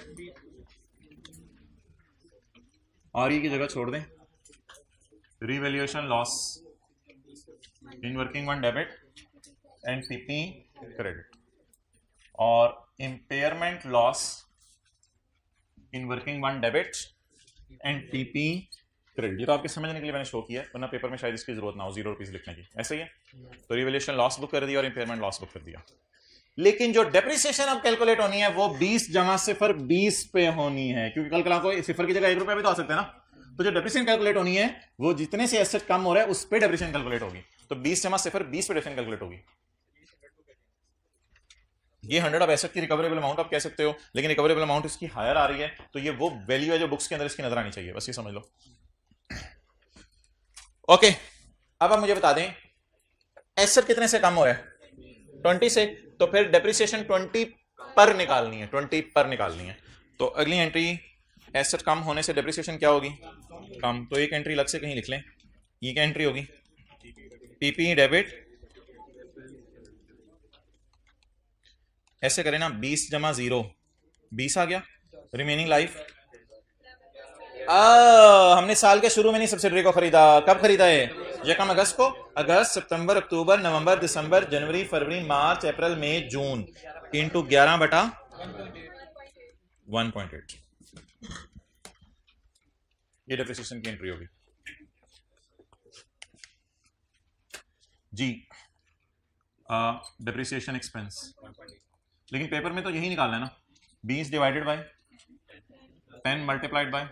R की जगह छोड़ दें, revaluation loss in working one debit and PP credit और impairment loss in working one debit and PP credit. ये तो आपके समझने के लिए मैंने शो किया है, वरना पेपर में शायद इसकी जरूरत ना हो 0 रुपीज लिखने की, ऐसे ही है। तो रिवैल्यूएशन लॉस बुक कर दिया और इंपेयरमेंट लॉस बुक कर दिया। लेकिन जो डेप्रिसिएशन अब कैलकुलेट होनी है वो 20 जमा 0 20 पे होनी है, क्योंकि कल कल को 0 की जगह 1 रुपया भी तो आ सकते हैं ना। तो जो डेप्रिसिएशन कैलकुलेट होनी है वो जितने से एसेट कम हो रहा है उस पर डेप्रिसिएशन कैलकुलेट होगी। तो 20 जमा 0 20 पे डेप्रिसिएशन कैलकुलेट होगी। ये 100 ऑफ एसेट की रिकवरेबल अमाउंट आप कह सकते हो, लेकिन रिकवरेबल अमाउंट इसकी हायर आ रही है, तो ये वो वैल्यू है जो बुक्स के अंदर इसकी नजर आनी चाहिए, बस ये समझ लो। ओके, अब आप मुझे बता दें एसेट कितने से कम हो रहा है, 20 से, तो फिर डेप्रिसिएशन 20 पर निकालनी है, 20 पर निकालनी है। तो अगली एंट्री एसेट कम होने से डेप्रिसिएशन क्या होगी, कम। तो एक एंट्री अलग से कहीं लिख लें, ये क्या एंट्री होगी, पीपी डेबिट, ऐसे करें ना, 20 जमा 0 20 आ गया, रिमेनिंग लाइफ। हमने साल के शुरू में नहीं सब्सिडरी को खरीदा, कब खरीदा है, यकम अगस्त को। अगस्त, सितंबर, अक्टूबर, नवंबर, दिसंबर, जनवरी, फरवरी, मार्च, अप्रैल, मई, जून इंटू 11/1.8, ये डेप्रिसिएशन की एंट्री होगी जी। डेप्रिसिएशन एक्सपेंस, लेकिन पेपर में तो यही निकालना है ना, 20 divided bye 10 multiplied by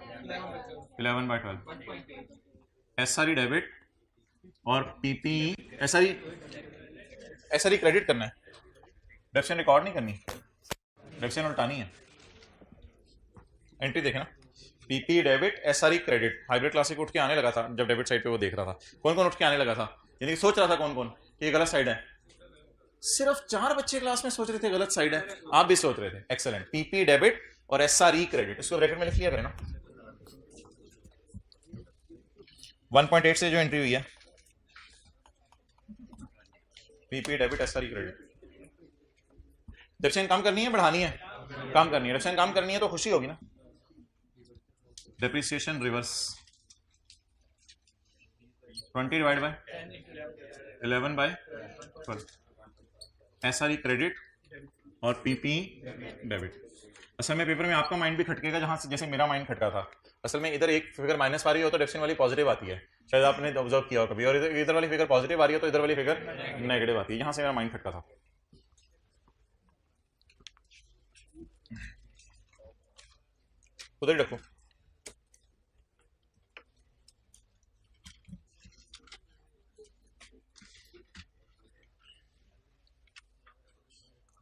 11/12, SRE debit और पीपी एसआरई क्रेडिट करना है, डेप्रिसिएशन रिकॉर्ड नहीं करनी, डेप्रिसिएशन उल्टानी है। एंट्री देखें ना, PP debit SRE credit. Hybrid classic उठ के आने लगा था जब डेबिट साइड पे वो देख रहा था, कौन कौन उठ के आने लगा था, यानी सोच रहा था कौन कौन कि ये गलत साइड है। सिर्फ 4 बच्चे क्लास में सोच रहे थे गलत साइड है, आप भी सोच रहे थे, एक्सेलेंट। पीपी डेबिट और एसआरई क्रेडिट, इसको ब्रैकेट में लिख लिया करें ना। 1.8 से जो एंट्री हुई है, PP debit SRE credit, depreciation कम करनी है बढ़ानी है, कम करनी है, डेप्रिसिएशन कम करनी है तो खुशी होगी ना। Depreciation reverse, 20 divide by 11/12, SRE credit और पीपी डेबिट। असल में पेपर में आपका माइंड भी खटकेगा जहां से जैसे मेरा माइंड खटका था। असल में इधर एक फिगर माइनस आ रही हो तो डेप्रिसिएशन वाली पॉजिटिव आती है, शायद आपने ऑब्जर्व किया हो कभी, और इधर वाली फिगर पॉजिटिव आ रही हो तो इधर वाली फिगर नेगेटिव आती है, यहां से मेरा माइंड खटका था। उधर ही रखो।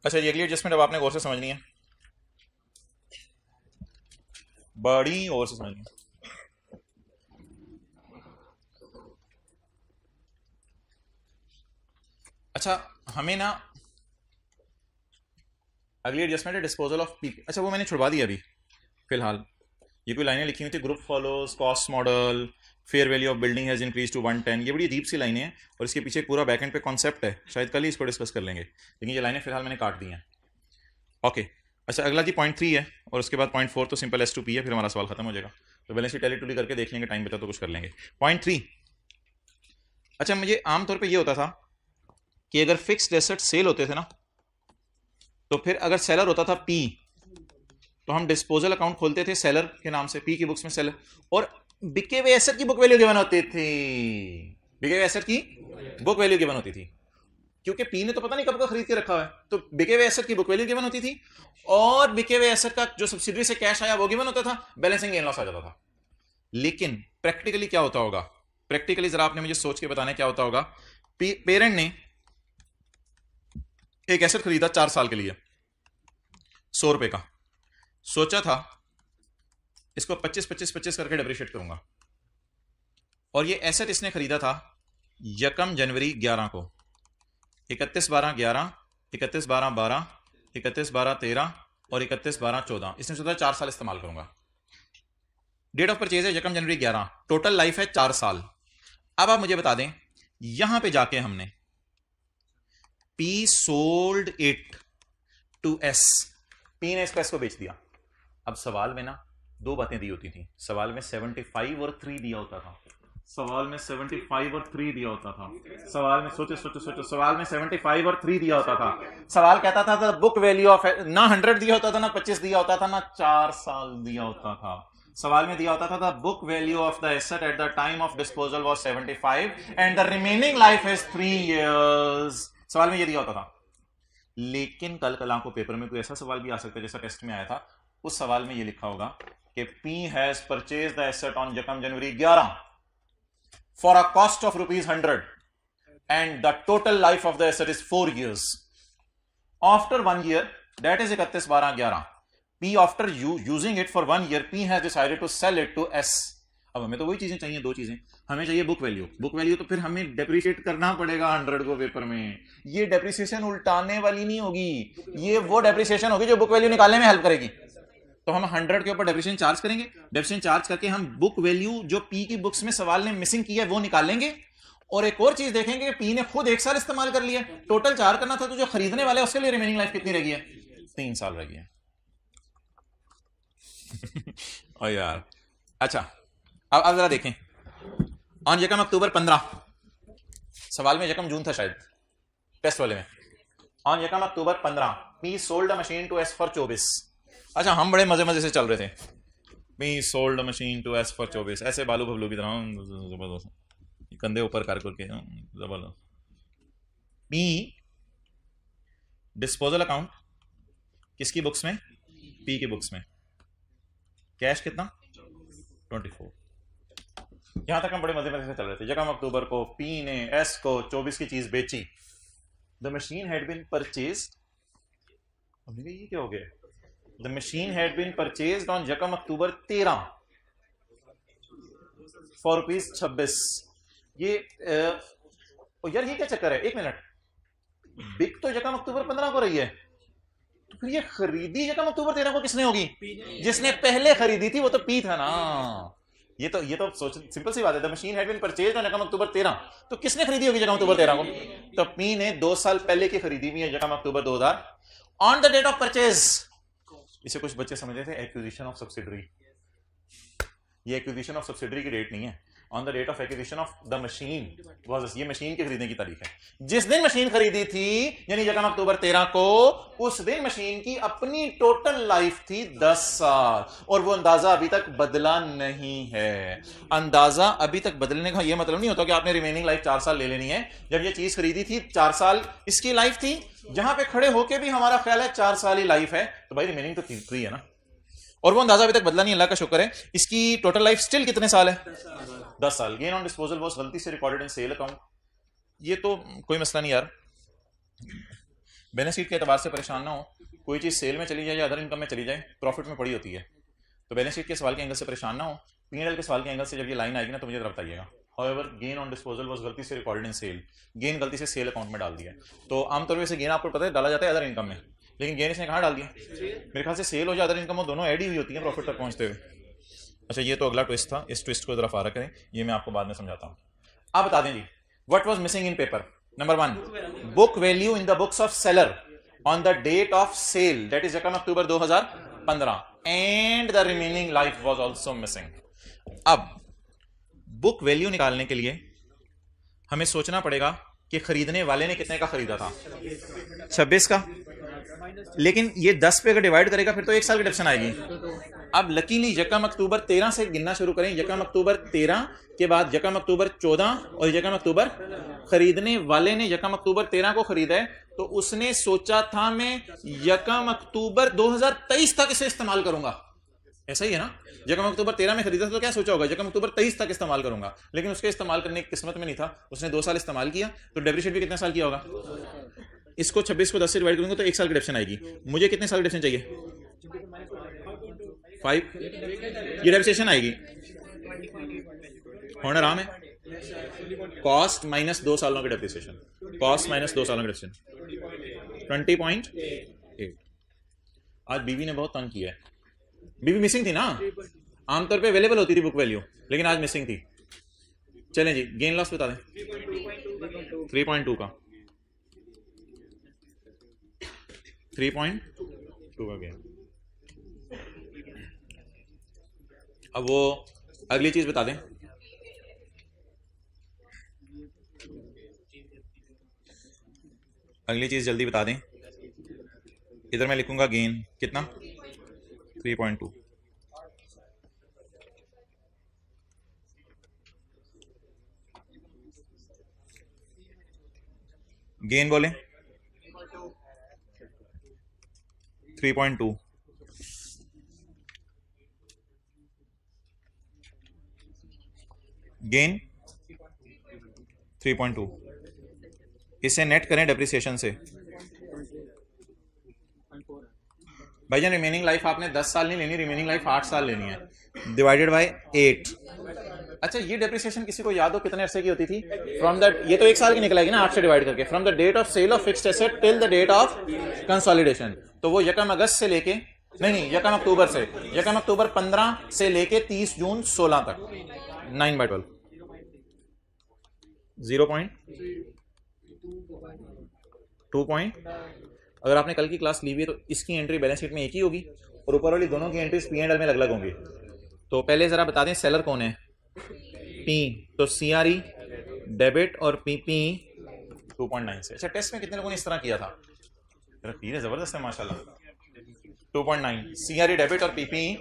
अच्छा, ये अगली एडजस्टमेंट अब आपने गौर से समझनी है, बड़ी और से समझनी है। अच्छा, हमें ना अगली एडजस्टमेंट है डिस्पोजल ऑफ पी। अच्छा, वो मैंने छुड़वा दी अभी फिलहाल। ये कोई लाइनें लिखी हुई थी, group follows cost model, fair value of building has increase to 110। ये बड़ी अजीब सी लाइनें हैं और इसके पीछे पूरा बैकएंड पे कॉन्सेप्ट है, शायद कल ही इसको डिस्कस कर लेंगे, लेकिन ये लाइनें फिलहाल मैंने काट दी हैं। ओके, अच्छा अगला जी पॉइंट 3 है और उसके बाद पॉइंट 4 तो सिंपल S2P है, फिर हमारा सवाल खत्म हो जाएगा। तो बैलेंस शीट टैली टूली करके देख लेंगे, टाइम बचा तो कुछ कर लेंगे। पॉइंट 3, अच्छा मुझे आमतौर पे ये होता था कि अगर फिक्स्ड एसेट सेल होते थे ना, तो फिर अगर सेलर होता था P, तो हम डिस्पोजल अकाउंट खोलते थे सेलर के नाम से, P की बुक्स में सेलर, और बिके हुए एसेट की बुक वैल्यू गिवन होती थी, बिके हुए एसेट की बुक वैल्यू गिवन होती थी, क्योंकि P ने तो पता नहीं कब का खरीद के रखा हुआ है, तो बिके हुए एसेट की बुक वैल्यू गिवन होती थी और बिके हुए एसेट का जो सब्सिडरी से कैश आया वो गिवन होता था, बैलेंसिंग गेन लॉस आ जाता था। लेकिन प्रैक्टिकली क्या होता होगा, प्रैक्टिकली जरा आपने मुझे सोच के बताना क्या होता होगा। पेरेंट ने एक एसेट खरीदा 4 साल के लिए 100 रुपए का, सोचा था इसको 25-25-25 करके डेप्रिशिएट करूंगा, और ये एसेट इसने खरीदा था 1 जनवरी 11 को, 31/12/11, 31/12/12, 31/12/13 और 31/12/14। इसने सोचा 4 साल इस्तेमाल करूंगा। डेट ऑफ परचेज है 1 जनवरी 11, टोटल लाइफ है 4 साल। अब आप मुझे बता दें, यहां पे जाके हमने P sold it to S, P ने इसको S को बेच दिया। अब सवाल में ना 2 बातें दी होती थी, सवाल में 75 और 3 दिया होता था, सवाल में 75 और 3 दिया होता था, सवाल में सोचो सोचो सोचो, सवाल में 75 और 3 दिया होता था। सवाल कहता था बुक वैल्यू ऑफ, ना 100 दिया होता था, ना 25 दिया होता था, ना 4 साल दिया होता था। सवाल में दिया होता था book value of the asset at the time of disposal was 75 and the remaining life is 3 years। सवाल में ये दिया होता था। लेकिन कल को पेपर में कोई ऐसा सवाल भी आ सकता है जैसा टेस्ट में आया था, उस सवाल में ये लिखा होगा कि P has purchase the asset on 1 January 11 for a cost of ₹100 and the total life of the asset is 4 years। After 1 year, that is 31/12/11, P after using it for 1 year, P has decided to sell it to S। अब हमें तो वही चीजें चाहिए, 2 चीजें हमें चाहिए, book value, book value तो फिर हमें डेप्रिशिएट करना पड़ेगा 100 को पेपर में। ये डेप्रिसिएशन उल्टाने वाली नहीं होगी, ये वो डेप्रिसिएशन होगी जो बुक वैल्यू निकालने में हेल्प करेगी। तो हम 100 के ऊपर डेप्रिसिएशन चार्ज करेंगे, डेप्रिसिएशन चार्ज करके हम बुक वैल्यू जो P की बुक्स में सवाल ने मिसिंग की है वो निकालेंगे, और एक और चीज देखेंगे P ने खुद 1 साल इस्तेमाल कर लिया, टोटल 4 करना था, तो जो खरीदने वाले उसके लिए रिमेनिंग लाइफ कितनी रहेगी है, 3 साल रहेगी है। ओ यार, अच्छा अब जरा देखें, ऑन 1 अक्टूबर 15, सवाल में 1 जून था शायद टेस्ट वाले में, on 1 October 15 P sold a machine to S for 24। अच्छा, हम बड़े मजे मजे से चल रहे थे, P sold a machine to S for 24, ऐसे बालू भबलू की तरह जबरदस्त कंधे ऊपर कर करके जबरदस्त। P डिस्पोजल अकाउंट किसकी बुक्स में, P की बुक्स में, कैश कितना 24। यहां तक हम बड़े मजे मजे से चल रहे थे। 1 अक्टूबर को P ने S को 24 की चीज बेची, the machine had been purchased, ये क्या हो गया, the machine had been purchased on 1 October 13 for ₹26। ये यार ये क्या चक्कर है, 1 मिनट, बिक तो 1 अक्टूबर 15 को रही है, तो फिर ये खरीदी 1 अक्टूबर 13 को किसने होगी, जिसने पहले खरीदी थी वो तो P था ना। ये तो सोच, सिंपल सी बात है, the machine had been purchased on 1 October 13, तो किसने खरीदी होगी 1 अक्टूबर 13 को, तो P ने 2 साल पहले की खरीदी हुई है 1 October 2000 on the date of purchase. इसे कुछ बच्चे समझे थे एक्विजिशन ऑफ सब्सिडरी, ये एक्विजिशन ऑफ सब्सिडरी की डेट नहीं है, on the date of acquisition of the machine was, ये मशीन के खरीदने की तारीख है, जिस दिन मशीन खरीदी थी यानी 1 अक्टूबर 13 को, उस दिन मशीन की अपनी टोटल लाइफ थी 10 साल, और वो अंदाजा अभी तक बदला नहीं है। अंदाजा अभी तक बदलने का ये मतलब नहीं होता कि आपने रिमेनिंग लाइफ 4 साल ले लेनी है। जब ये चीज खरीदी थी 4 साल इसकी लाइफ थी, जहां पे खड़े होके भी हमारा ख्याल है 4 साल ही लाइफ है, तो भाई रिमेनिंग तो 3 है ना। और वो अंदाजा अभी तक बदला नहीं, अल्लाह का शुक्र है। इसकी टोटल लाइफ स्टिल कितने साल है? 10 साल। गेन ऑन डिस्पोजल वॉज गलती से रिकॉर्डेड इन सेल अकाउंट। ये तो कोई मसला नहीं यार, बैलेंस शीट के एतबार से परेशान ना हो। कोई चीज़ सेल में चली जाए या अदर इनकम में चली जाए, प्रॉफिट में पड़ी होती है। तो बैलेंस शीट के सवाल के एंगल से परेशान ना हो, P&L के सवाल के एंगल से जब ये लाइन आएगी ना तो मुझे बताइएगा। However gain on disposal was गलती से रिकॉर्डेड इन सेल, गेन गलती से सेल अकाउंट में डाल दिया। तो आमतौर पर गेन आपको पता है डाला जाता है अदर इनकम में, लेकिन गेन इसने कहाँ डाल दिया? मेरे ख्याल से सेल हो या अदर इनकम हो, दोनों ऐड ही हुई होती है प्रॉफिट तक पहुंचते हुए। अच्छा, ये तो अगला ट्विस्ट था, इस ट्विस्ट को जरा फारा करें, ये मैं आपको बाद में समझाता हूँ। आप बता दें जी, what was missing in paper? Number 1, book value in the books of seller on the date of sale, that is यकम October 2015, and the remaining life was also missing. अब बुक वैल्यू निकालने के लिए हमें सोचना पड़ेगा कि खरीदने वाले ने कितने का खरीदा था? 26 का। लेकिन ये 10 पे अगर डिवाइड करेगा फिर तो 1 साल की डिडक्शन आएगी। अब लकीली यकम अक्टूबर 13 से गिनना शुरू करें। यकम अक्टूबर 13 के बाद यकम अक्टूबर 14 और यकम अक्टूबर, खरीदने वाले ने यकम अक्टूबर 13 को खरीदा है, तो उसने सोचा था मैं यकम अक्टूबर 2023 तक इसे इस्तेमाल करूंगा। ऐसा ही है ना? यकम अक्टूबर 13 में खरीदा था तो क्या सोचा होगा? यकम अक्टूबर 23 तक इस्तेमाल करूंगा। लेकिन उसके इस्तेमाल करने की किस्मत में नहीं था, उसने 2 साल इस्तेमाल किया, तो डेप्रिशिएट भी कितने साल किया होगा? इसको 26 को 10 से डिवाइड करूंगा तो 1 साल की डिडक्शन आएगी। मुझे कितने साल की डिडक्शन चाहिए? 5। ये डेप्रिसिएशन आएगी। होना आराम है, कॉस्ट माइनस 2 सालों की डेप्रिसिएशन, कॉस्ट माइनस 2 सालों की डिडक्शन 20.8। आज बीवी ने बहुत तंग किया है। बीवी मिसिंग थी ना, आमतौर पे अवेलेबल होती थी बुक वैल्यू, लेकिन आज मिसिंग थी। चलें जी, गेन लॉस बता दें। 3.2 का 3.2 का गेन। अब वो अगली चीज बता दें। अगली चीज जल्दी बता दें। इधर मैं लिखूंगा गेन कितना? 3.2। गेन बोले 3.2। गेन 3.2। इसे नेट करें डेप्रिसिएशन से। भाईजान रिमेनिंग लाइफ आपने 10 साल नहीं लेनी, रिमेनिंग लाइफ 8 साल लेनी है, डिवाइडेड बाय 8। अच्छा, ये डेप्रिसिएशन किसी को याद हो कितने अरसे की होती थी? फ्रॉम द, ये तो 1 साल की निकलेगी ना 8 से डिवाइड करके, from the date of sale of fixed asset till the date of consolidation. तो वो यकम अगस्त से लेके, नहीं यकम अक्टूबर से, यकम अक्टूबर 15 से लेके 30 जून 16 तक, 9/12, 0.2 अगर आपने कल की क्लास ली हुई है तो इसकी एंट्री बैलेंस शीट में एक ही होगी और ऊपर वाली दोनों की एंट्रीज P&L में अलग अलग होंगी। तो पहले जरा बता दें सेलर कौन है? P, तो CRE डेबिट और PP 2.9 से। अच्छा, टेस्ट में कितने लोगों ने इस तरह किया था? तीन जबरदस्त है माशाल्लाह। 2.9 CRE डेबिट और PP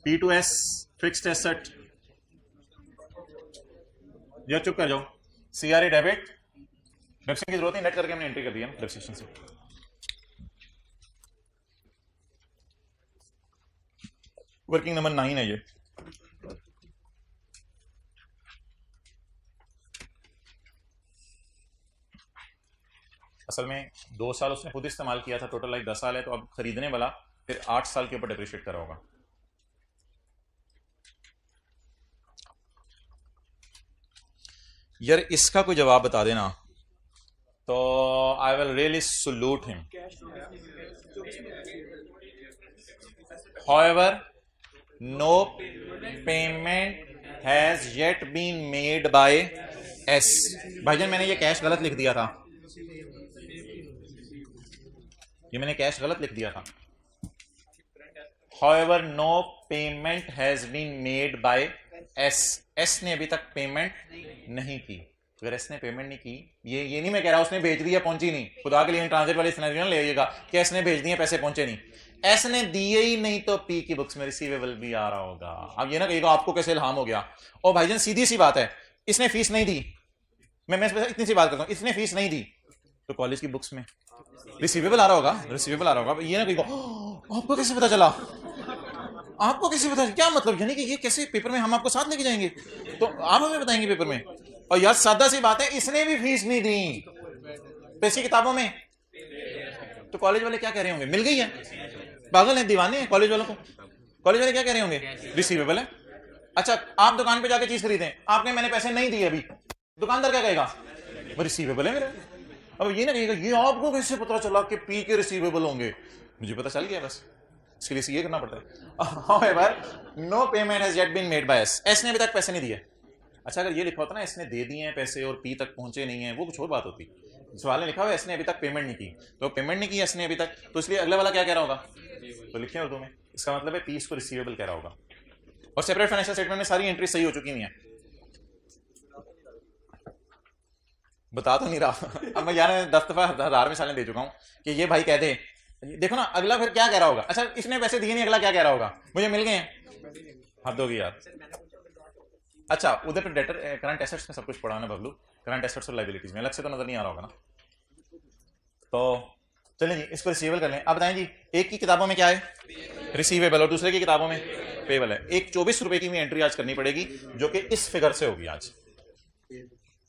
P2S फिक्स्ड एसेट, या चुप कर जाओ, CRE डेबिट, डेप्रिसिएशन की जरूरत नहीं, नेट करके हमने एंट्री कर दिया डेप्रिसिएशन से। वर्किंग नंबर 9 है ये। असल में 2 साल उसने खुद इस्तेमाल किया था, टोटल लाइफ 10 साल है, तो अब खरीदने वाला फिर 8 साल के ऊपर डेप्रिशिएट करा होगा। यार इसका कोई जवाब बता देना तो I will really salute him. However, no payment has yet been made by S। भाईजान मैंने ये कैश गलत लिख दिया था, ये मैंने कैश गलत लिख दिया था। However, no payment has been made by S। S ने अभी तक पेमेंट नहीं की। अगर एस ने पेमेंट नहीं की, ये नहीं मैं कह रहा उसने भेज दिया पहुंची नहीं, खुदा के लिए ट्रांजिट वाले सिनेरियो ले आइएगा कि एस ने भेज दिए पैसे पहुंचे नहीं, एस ने दिए ही नहीं तो पी की बुक्स में रिसीवेबल भी आ रहा होगा। अब ये ना कहिएगा आपको कैसे इल्हाम हो गया। और भाईजान सीधी सी बात है, इसने फीस नहीं दी, मैं इतनी सी बात करता हूं, इसने फीस नहीं दी तो कॉलेज की बुक्स में रिसीवेबल आ रहा होगा, रिसीवेबल आ रहा होगा। ये ना कहीं आपको कैसे पता चला, आपको कैसे पता, क्या मतलब, यानी कि ये कैसे पेपर में हम आपको साथ लेके जाएंगे, तो आप हमें बताएंगे पेपर में। और यार सादा सी बात है, इसने भी फीस नहीं दी पैसे किताबों में, तो कॉलेज वाले क्या कह रहे होंगे, मिल गई है, पागल है, दीवाने हैं कॉलेज वालों को। कॉलेज वाले क्या कह रहे होंगे, रिसीवेबल है। अच्छा आप दुकान पे जाके चीज खरीदें, आपने मैंने पैसे नहीं दिए अभी, दुकानदार क्या कहेगा, वो रिसीवेबल है मेरे। अब ये ना कहेगा ये आपको कैसे पता चला कि पी के रिसीवेबल होंगे, मुझे पता चल गया बस, इसके लिए सीए करना पड़ता है। However, no payment has yet been made by S. S ने अभी तक पैसे नहीं दिए। अच्छा अगर ये लिखा होता ना एस ने दे दिए हैं पैसे और पी तक पहुंचे नहीं है, वो कुछ और बात होती। सवाल में लिखा हुआ एस ने अभी तक पेमेंट नहीं की, तो पेमेंट नहीं की एस ने अभी तक, तो इसलिए अगला वाला क्या कह रहा होगा, तो लिखे उर्दू में, इसका मतलब है पी इसको रिसीवेबल कह रहा होगा। और सेपरेट फाइनेंशियल स्टेटमेंट में सारी एंट्री सही हो चुकी हुई है, बता तो नहीं रहा। अब मैं यार 10 दफा 1000 मिसालें दे चुका हूं कि ये भाई कह दे, देखो ना अगला फिर क्या कह रहा होगा, अच्छा इसने पैसे दिए नहीं, अगला क्या कह रहा होगा, मुझे मिल गए हैं, हद होगी यार। अच्छा उधर तो डेटर करंट एसेट्स में सब कुछ पढ़ा ना बबलू, करंट एसेट्स और लायबिलिटीज में अलग से तो नजर नहीं आ रहा होगा ना, तो चलिए जी इसको रिसीवेबल कर लें। अब बताएं जी, एक की किताबों में क्या है रिसीवेबल और दूसरे की किताबों में पेबल है। एक 24 रुपए की भी एंट्री आज करनी पड़ेगी जो कि इस फिगर से होगी आज।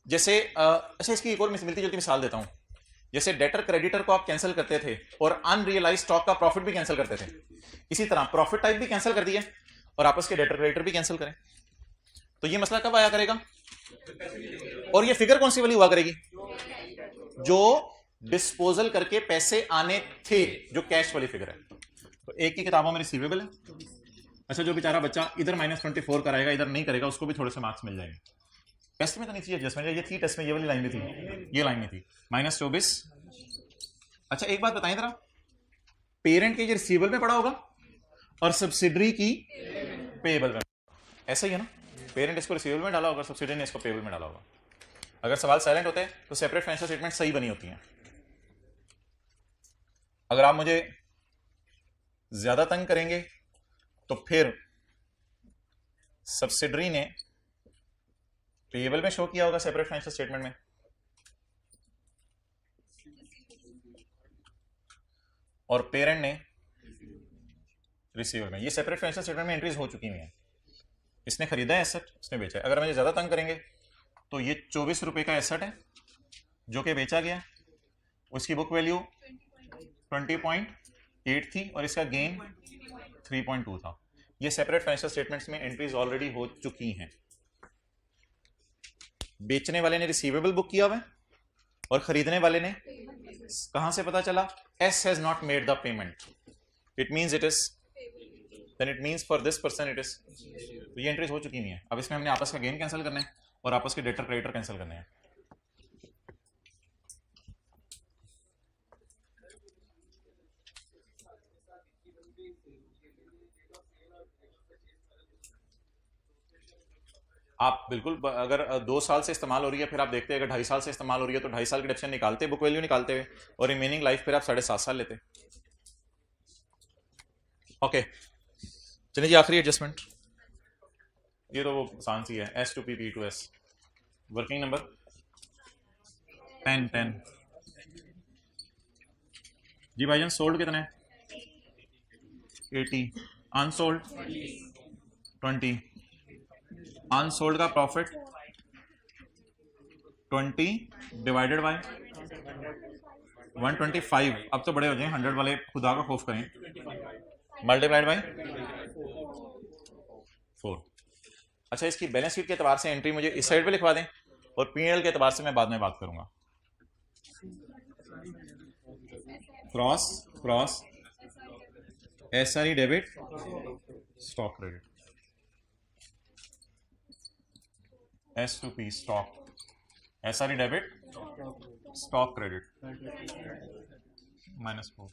जैसे अच्छा इसकी एक और मिलती जुलती मिसाल देता हूं, जैसे डेटर क्रेडिटर को आप कैंसिल करते थे और अनरियलाइज स्टॉक का प्रॉफिट भी कैंसिल करते थे, इसी तरह प्रॉफिट टाइप भी कैंसिल कर दिए और आपस के डेटर क्रेडिटर भी कैंसिल करें, तो ये मसला कब आया करेगा, और ये फिगर कौन सी वाली हुआ करेगी, जो डिस्पोजल करके पैसे आने थे, जो कैश वाली फिगर है। तो एक की किताबों में रिसीवेबल है, अच्छा जो बेचारा बच्चा इधर -24 कराएगा इधर नहीं करेगा, उसको भी थोड़े से मार्क्स मिल जाएंगे। टेस्ट में तो नहीं थी एडजस्टमेंट, ये थी टेस्ट में, ये वाली लाइन में थी, ये लाइन में थी -24। अच्छा एक बात बताएं जरा, पेरेंट के ये रिसीवेबल में पड़ा होगा और सब्सिडरी की पेएबल में, ऐसा ही है ना, पेरेंट इसको रिसीवेबल में डाला होगा, सब्सिडरी ने इसको पेएबल में डाला होगा। अगर सवाल साइलेंट होते हैं तो सेपरेट फाइनेंशियल स्टेटमेंट सही बनी होती हैं। अगर आप मुझे ज्यादा तंग करेंगे तो फिर सब्सिडरी ने पेएबल में शो किया होगा सेपरेट फाइनेंशियल स्टेटमेंट में, और पेरेंट ने रिसीवेबल में। ये सेपरेट फाइनेंशियल स्टेटमेंट में एंट्रीज हो चुकी हुई हैं, इसने खरीदा है एसेट, इसने बेचा है। अगर मुझे ज्यादा तंग करेंगे तो ये 24 रुपए का एसेट है जो कि बेचा गया, उसकी बुक वैल्यू 20.8 थी और इसका गेन 3.2 था। ये सेपरेट फाइनेंशियल स्टेटमेंट्स में एंट्रीज ऑलरेडी हो चुकी हैं। बेचने वाले ने रिसीवेबल बुक किया हुआ है और खरीदने वाले ने, कहां से पता चला, S has not made the payment, it means it is, then it means for this person it is. तो ये एंट्रीज हो चुकी हुई है। अब इसमें हमने आपस का गेन कैंसिल करना है और आपस के डेटर क्रेडिटर कैंसिल करने हैं। आप बिल्कुल अगर 2 साल से इस्तेमाल हो रही है, फिर आप देखते हैं अगर 2.5 साल से इस्तेमाल हो रही है तो 2.5 साल की डिडक्शन निकालते बुक वैल्यू निकालते हुए, और रिमेनिंग लाइफ फिर आप 7.5 साल लेते। ओके चलिए जी आखिरी एडजस्टमेंट, ये तो वो आसान सी है, S to P, P to S. Working number 10 जी भाईजान। सोल्ड कितने हैं 80, अनसोल्ड 20, अनसोल्ड का प्रॉफिट 20 डिवाइडेड बाय 125। अब तो बड़े हो जाए 100 वाले, खुदा का खौफ करें, मल्टीप्लाइड बाय 4। अच्छा इसकी बैलेंस शीट के एतबार से एंट्री मुझे इस साइड पे लिखवा दें और पीएनएल के एतबार से मैं बाद में बात करूंगा। Cross cross SRE debit stock credit, S to P stock, SRE debit stock credit -4।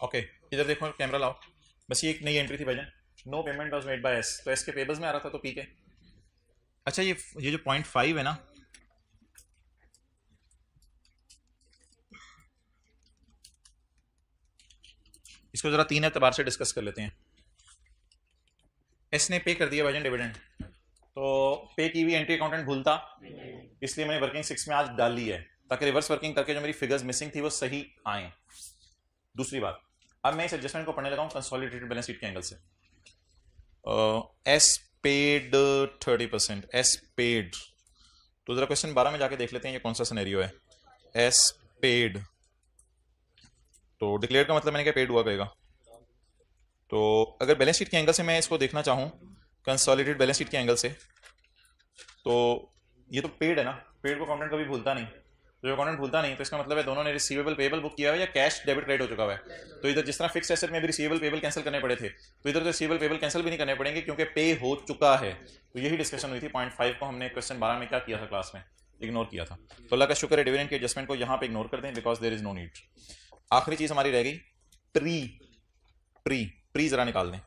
Okay इधर देखो कैमरा लाओ, बस ये एक नई एंट्री थी भाईजान, no payment was made by S, तो एस के पेबल्स में आ रहा था तो पी के। अच्छा ये जो 0.5 है ना, इसको जरा 3 एतबार से डिस्कस कर लेते हैं। एस ने पे कर दिया भाईजान डिविडेंड, तो पे की हुई एंट्री अकाउंटेंट भूलता, इसलिए मैंने वर्किंग 6 में आज डाल ली है ताकि रिवर्स वर्किंग करके जो मेरी फिगर्स मिसिंग थी वो सही आए। दूसरी बात, अब मैं इस एडजस्टमेंट को पढ़ने लगा हूं कंसोलिडेटेड बैलेंस शीट के एंगल से। एस पेड 30%, एस पेड, तो जरा क्वेश्चन 12 में जाके देख लेते हैं ये कौन सा सिनेरियो है। एस पेड, तो डिक्लेयर का मतलब मैंने क्या पेड हुआ कहेगा। तो अगर बैलेंस शीट के एंगल से मैं इसको देखना चाहूँ कंसोलिडेटेड बैलेंस शीट के एंगल से, तो ये तो पेड है ना, पेड को अकाउंटेंट कभी भूलता नहीं, तो जो अकाउंटेंट भूलता नहीं तो इसका मतलब है दोनों ने रिसीवेबल पेबल बुक किया हुआ है या कैश डेबिट क्रेडिट हो चुका हुआ है। तो इधर जिस तरह फिक्स एसेट में भी रिसीवेबल पेबल कैंसिल करने पड़े थे, तो इधर तो रिसीवेबल पेबल कैंसिल भी नहीं करने पड़ेंगे क्योंकि पे हो चुका है। तो यही डिस्कशन हुई थी। पॉइंट 5 को हमने क्वेश्चन 12 में क्या किया था, क्लास में इग्नोर किया था। तो अल्लाह का शुक्र है डिविडेंड के एडजस्टमेंट को यहाँ पे इग्नोर कर दें because there is no need. आखिरी चीज हमारी रह गई प्री, प्री प्री जरा निकाल दें,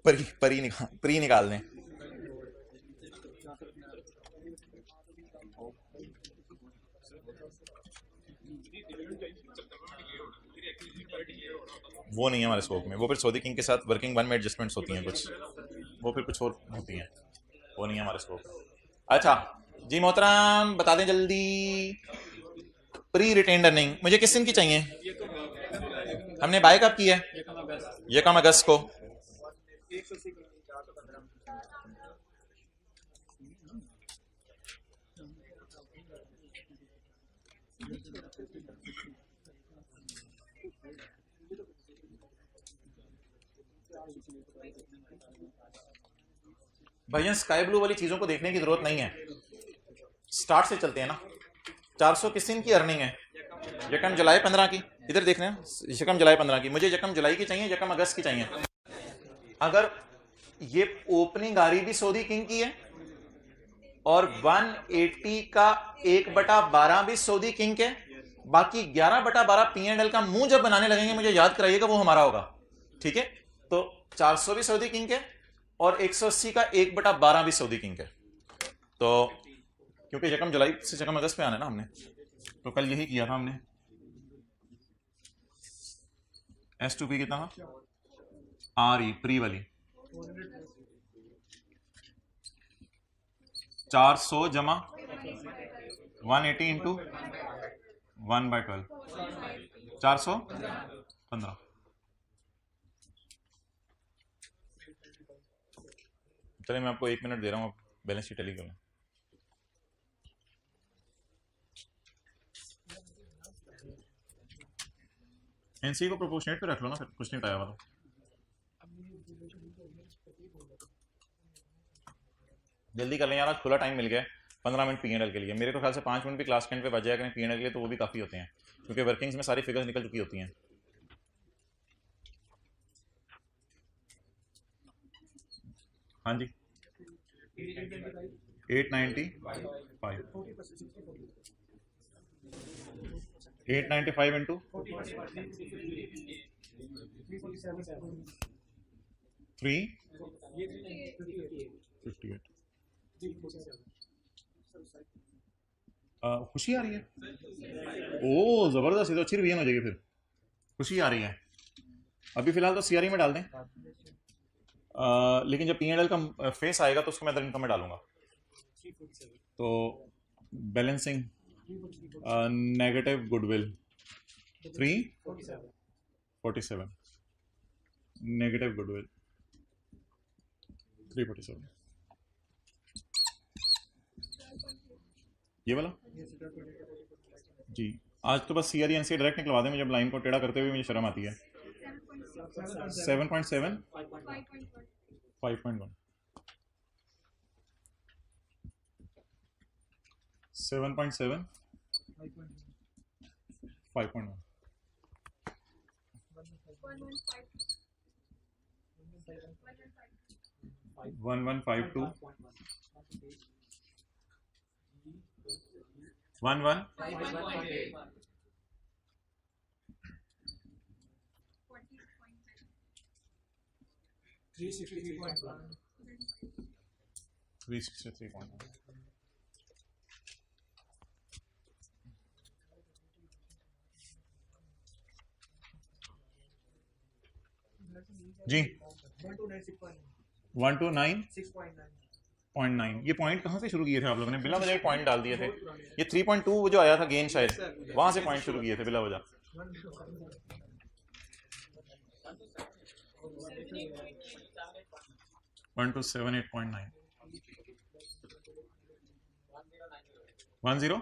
प्री निकाल दें। वो नहीं है हमारे स्कोप में, वो फिर सऊदी किंग के साथ वर्किंग वन में एडजस्टमेंट्स होती हैं कुछ, वो फिर कुछ और होती हैं, वो नहीं है हमारे स्कोप में। अच्छा जी मोहतरम बता दें जल्दी, प्री रिटेन्ड अर्निंग मुझे किस दिन की चाहिए, हमने बाय कब की है, ये कम अगस्त को। भैया स्काई ब्लू वाली चीजों को देखने की जरूरत नहीं है, स्टार्ट से चलते हैं ना। 400 किस दिन की अर्निंग है, यकम जुलाई 15 की, इधर देख रहे हैं यकम जुलाई 15 की, मुझे यकम जुलाई की चाहिए यकम अगस्त की चाहिए। अगर ये ओपनिंग आ रही भी सऊदी किंग की है और 180 का 1/12 भी सऊदी किंग के, बाकी 11/12 P&L का मुंह जब बनाने लगेंगे मुझे याद कराइएगा वो हमारा होगा, ठीक है। तो 400 भी सऊदी किंग के और 180 का 1/12 भी सऊदी किंग के। तो क्योंकि यकम जुलाई से यकम अगस्त पे आना है ना हमने, तो कल यही किया था हमने। S2P कितना था, RE प्री वाली 400 जमा 180 इंटू 1/12 415। चलिए मैं आपको 1 मिनट दे रहा हूँ, बैलेंस शीट टैली करें। एनसी को प्रोपोर्शनेट पे रख लो ना, फिर कुछ नहीं आया वाला। जल्दी कर लें यार, खुला टाइम मिल गया 15 मिनट P&L के लिए। मेरे तो ख्याल से 5 मिनट भी क्लास के एंड पे बच जाया करें P&L के लिए, तो वो भी काफ़ी होते हैं क्योंकि वर्किंग्स में सारी फिगर्स निकल चुकी होती हैं। हाँ जी 895 इंटू 358। खुशी आ रही है, ओ जबरदस्त, ये तो अच्छी रिवीजन हो जाएगी फिर, खुशी आ रही है। अभी फिलहाल तो CRE में डाल दें, लेकिन जब P&L का फेस आएगा तो उसको मैं अदर इनकम में डालूंगा। तो balancing negative goodwill 347, negative goodwill 347, ये वाला जी। आज तो बस CRE NC डायरेक्ट निकलवा दें, मुझे लाइन को टेढ़ा करते हुए मुझे शर्म आती है। 7.7 5.1 7.7 5.1 1152 11 363.1। जी 129.9 ये पॉइंट कहाँ से शुरू किए थे आप लोगों ने? बिला वजह पॉइंट डाल दिए थे। ये 3.2 जो आया था गेन शायद वहां से पॉइंट शुरू किए थे बिला वजह। 127.8.9 10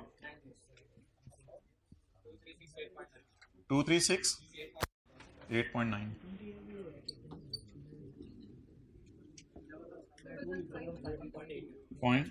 236.8.9 पॉइंट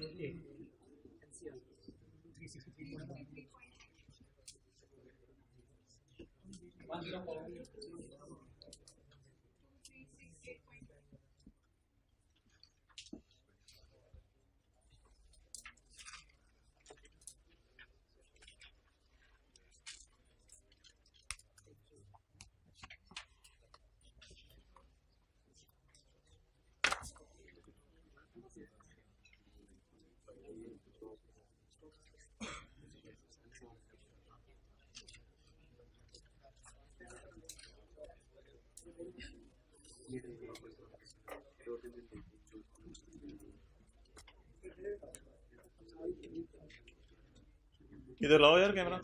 इधर लाओ यार कैमरा।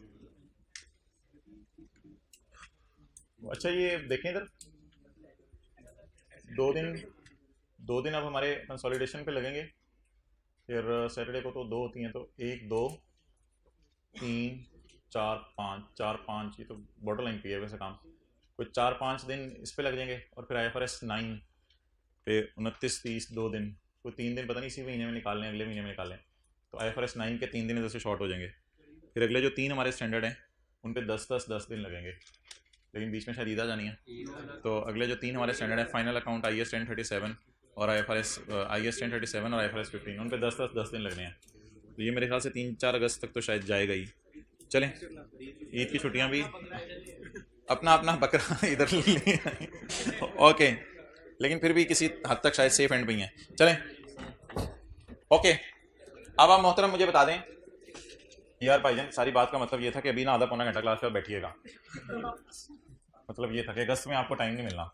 अच्छा ये देखें इधर, दो दिन अब हमारे कंसोलिडेशन पे लगेंगे। फिर सैटरडे को तो 2 होती हैं, तो 1 2 3 4 5 ये तो बॉर्डर लाइन पे है वैसे काम। कोई 4-5 दिन इस पे लग जाएंगे और फिर IFRS 9 पे 29 30 2 दिन, कोई 3 दिन पता नहीं इसी महीने में निकाल लें अगले महीने में निकालें, तो IFRS 9 के 3 दिन इधर से शॉर्ट हो जाएंगे। फिर अगले जो 3 हमारे स्टैंडर्ड हैं उन पे 10 दिन लगेंगे, लेकिन बीच में शायद ईद आ जानी है। तो अगले जो 3 हमारे स्टैंडर्ड है, फाइनल अकाउंट IAS 1037 और IFRS IAS 1037 और IFRS 15, उन पे 10 दिन लगने हैं। तो ये मेरे ख्याल से 3-4 अगस्त तक तो शायद जाएगा ही। चलें, ईद की छुट्टियां भी अपना अपना बकरा इधर ले ओके, लेकिन फिर भी किसी हद तक शायद सेफ एंड पे ही है। चलें ओके, अब आप मोहतरम मुझे बता दें यार भाईजान, सारी बात का मतलब ये था कि अभी ना आधा पौना घंटा क्लास पर बैठिएगा, मतलब ये था कि अगस्त में आपको टाइम नहीं मिलना।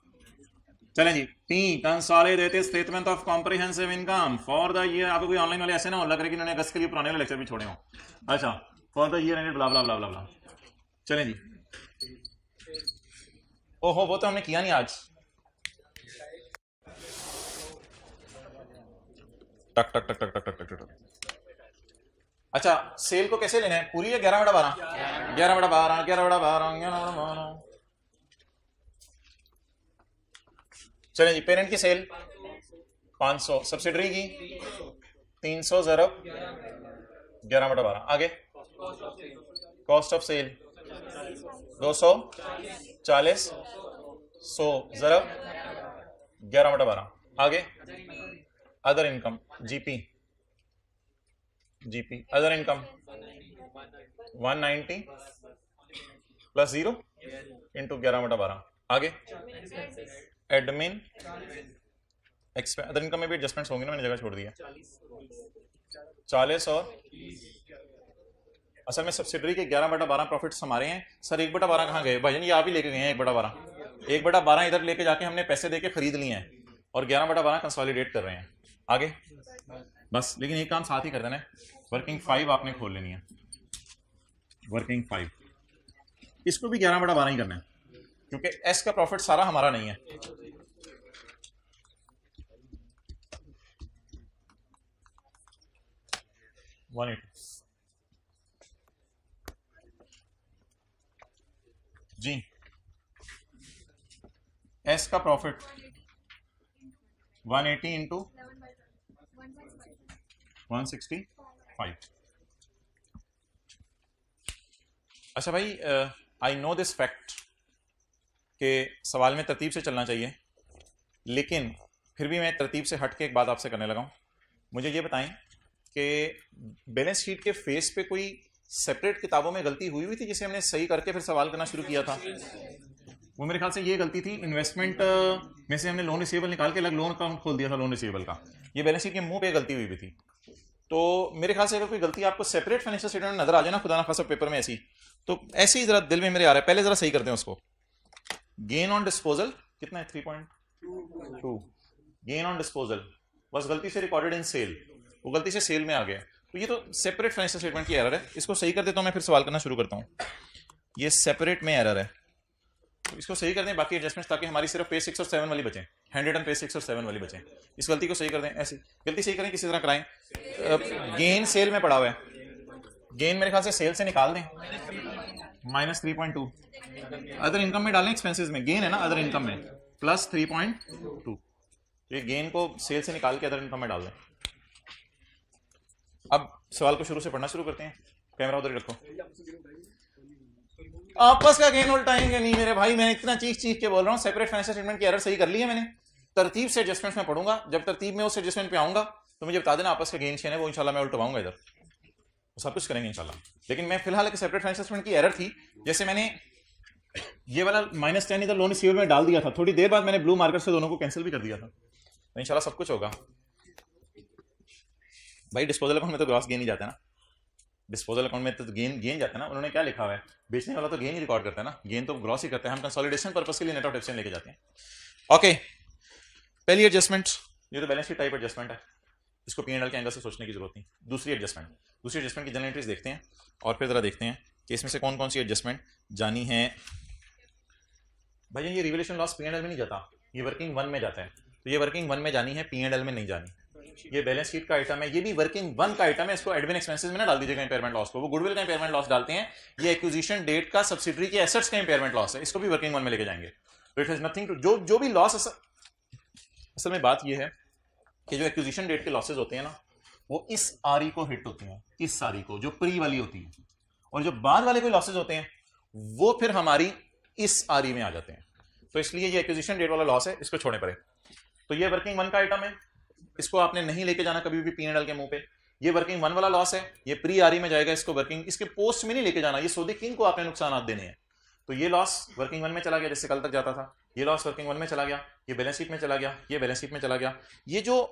चलें जी, 3 consolidated statement of comprehensive income for the year. आपको कोई ऑनलाइन वाले ऐसे ना हो लग रहा है कि उन्होंने अगस्त के लिए पुराने वाले लेक्चर भी छोड़े हों। अच्छा, फॉर द ईयर एंडेड ब्ला ब्ला ब्ला ब्ला ब्ला। चलें जी, ओहो वो तो हमने किया नहीं आज। टक टक टक टक टक टक टक। अच्छा, सेल को कैसे लेना है? पूरी है 11/12 11/12 11/12 11/12। चलें जी, पेरेंट की सेल 500, सब्सिडरी की 300 ज़रब 11/12। आगे कॉस्ट ऑफ सेल 240 100 ज़रब 11/12। आगे other income GP other income 190 plus 0 into 11/12। आगे एडमिन एक्सपेंस, अदर इनकम में भी एडजस्टमेंट्स होंगे ना, मैंने जगह छोड़ दिया 40 और असल में सब्सिडरी के 11/12 प्रॉफिट्स हमारे हैं सर। 1/12 कहाँ गए भाईजान? ये आप ही लेके गए हैं 1/12 इधर लेके जाके हमने पैसे देके खरीद लिए हैं और 11/12 कंसोलिडेट कर रहे हैं। आगे बस, लेकिन एक काम साथ ही कर देना है, वर्किंग 5 आपने खोल लेनी है, वर्किंग 5 इसको भी 11/12 ही करना है क्योंकि एस का प्रॉफिट सारा हमारा नहीं है। जी एस का प्रॉफिट 180 इंटू 165। अच्छा भाई, आई नो दिस फैक्ट कि सवाल में तरतीब से चलना चाहिए, लेकिन फिर भी मैं तरतीब से हट के एक बात आपसे करने लगा हूँ। मुझे ये बताएं कि बैलेंस शीट के फेस पे कोई सेपरेट किताबों में गलती हुई थी जिसे हमने सही करके फिर सवाल करना शुरू किया था? वो मेरे ख्याल से ये गलती थी, इन्वेस्टमेंट में से हमने लोन रिसीवेबल निकाल के अलग लोन अकाउंट खोल दिया था लोन रिसीवेबल का। ये बैलेंस शीट के मुंह पे गलती हुई भी थी। तो मेरे ख्याल से अगर कोई गलती आपको सेपरेट फाइनेंशियल स्टेटमेंट में नजर आ जाए ना, खुदा ना खासा पेपर में ऐसी, तो ऐसे ही जरा दिल में मेरे आ रहा है, पहले जरा सही करते हैं उसको। गेन ऑन डिस्पोजल कितना है? 2। गेन ऑन डिस्पोजल बस गलती से रिकॉर्डेड इन सेल, वो गलती से सेल में आ गया। तो ये तो सेपरेट फाइनेंशियल स्टेटमेंट की एरर है, इसको सही कर देता हूं मैं, फिर सवाल करना शुरू करता हूं। ये सेपरेट में एरर है, तो इसको सही कर दें बाकी एडजस्टमेंट्स, ताकि हमारी सिर्फ पे 6 और 7 वाली बचे, हैंड रिटन पे 6 और 7 वाली बचे। इस गलती को सही कर दें, ऐसी गलती सही करें किसी तरह कराएं। गेन सेल में पड़ा हुआ है, गेन मेरे ख्याल से सेल से निकाल दें, -3.2। अदर इनकम में डालें, एक्सपेंसेस में, गेन है ना अदर इनकम में, +3.2। ये गेन को सेल से निकाल के अदर इनकम में डाल दें। अब सवाल को शुरू से पढ़ना शुरू करते हैं। कैमरा उधर ही रखो। आपस का गेन उल्टाएंगे नहीं मेरे भाई, मैं इतना चीख चीख के बोल रहा हूं। सेपरेट फाइनेंशियल स्टेटमेंट की एरर सही कर ली है मैंने, तरतीब से एडजस्टमेंट में पढ़ूंगा। जब तरतीब में उस एडजस्टमेंट पे आऊंगा तो मुझे बता देना आपस का गेन शेन है, वो इंशाल्लाह मैं उल्टवाऊंगा इधर, सब कुछ करेंगे इंशाल्लाह। लेकिन मैं फिलहाल एक सेपरेट फाइनेंशियल स्टेटमेंट की एरर थी, जैसे मैंने ये वाला -10 इधर लोन रिसीवेबल में डाल दिया था, थोड़ी देर बाद मैंने ब्लू मार्कर से दोनों को कैंसिल भी कर दिया था, तो इंशाल्लाह सब कुछ होगा भाई। डिस्पोजल अकाउंट में तो ग्रॉस गेन ही जाता है ना, डिस्पोजल अकाउंट में तो गेन जाता है ना। उन्होंने क्या लिखा हुआ है, बेचने वाला तो गेन ही रिकॉर्ड करता है ना, गेन तो ग्रॉस ही करता है। हम कंसोलिडेशन पर्पस के लिए नेट ऑफ डेप्ट लेके जाते हैं। ओके, पहली एडजस्टमेंट, ये तो बैलेंस शीट टाइप एडजस्टमेंट है, इसको P&L के एंगल से सोचने की जरूरत नहीं। दूसरी एडजस्टमेंट की जनरल एंट्रीज देखते हैं और फिर जरा देखते हैं कि इसमें से कौन कौन सी एडजस्टमेंट जानी है। भाई ये रिवैल्यूएशन लॉस P&L में नहीं जाता, ये वर्किंग वन में जाता है, तो ये वर्किंग वन में जानी है, P&L में नहीं जानी। ये बैलेंस शीट का आइटम है, ये भी वर्किंग वन का आइटम है, इसको एडमिन एक्सपेंसेस में ना डाल दीजिएगा इंपेयरमेंट लॉस को। वो गुडविल का इंपेयरमेंट लॉस डालते हैं, ये एक्विजिशन डेट का सब्सिडरी के एसेट्स का इंपेयरमेंट लॉस है, इसको भी वर्किंग वन में लेके जाएंगे। तो इट हैज नथिंग टू, जो भी लॉस, असल में बात ये है कि जो एक्विजिशन डेट के लॉसेज होते हैं ना, वो इस आरई को हिट होते हैं, इस आरई को जो प्री वाली होती है, और जो बाद वाले कोई लॉसेज होते हैं वो फिर हमारी इस आरई में आ जाते हैं। तो इसलिए ये एक्विजिशन डेट वाला लॉस है, इसको छोड़ने पड़े। तो ये वर्किंग वन का आइटम है, इसको आपने नहीं लेके जाना कभी भी P&L के मुंह पे। ये वर्किंग वन वाला लॉस है, ये प्री आरई में जाएगा, इसको वर्किंग, इसके पोस्ट में नहीं लेके जाना, ये सौदे किन को आपने नुकसान देने हैं। तो ये लॉस वर्किंग वन में चला गया, जैसे कल तक जाता था, ये लॉस वर्किंग वन में चला गया, ये बैलेंस शीट में चला गया, ये बैलेंस शीट में चला गया। ये जो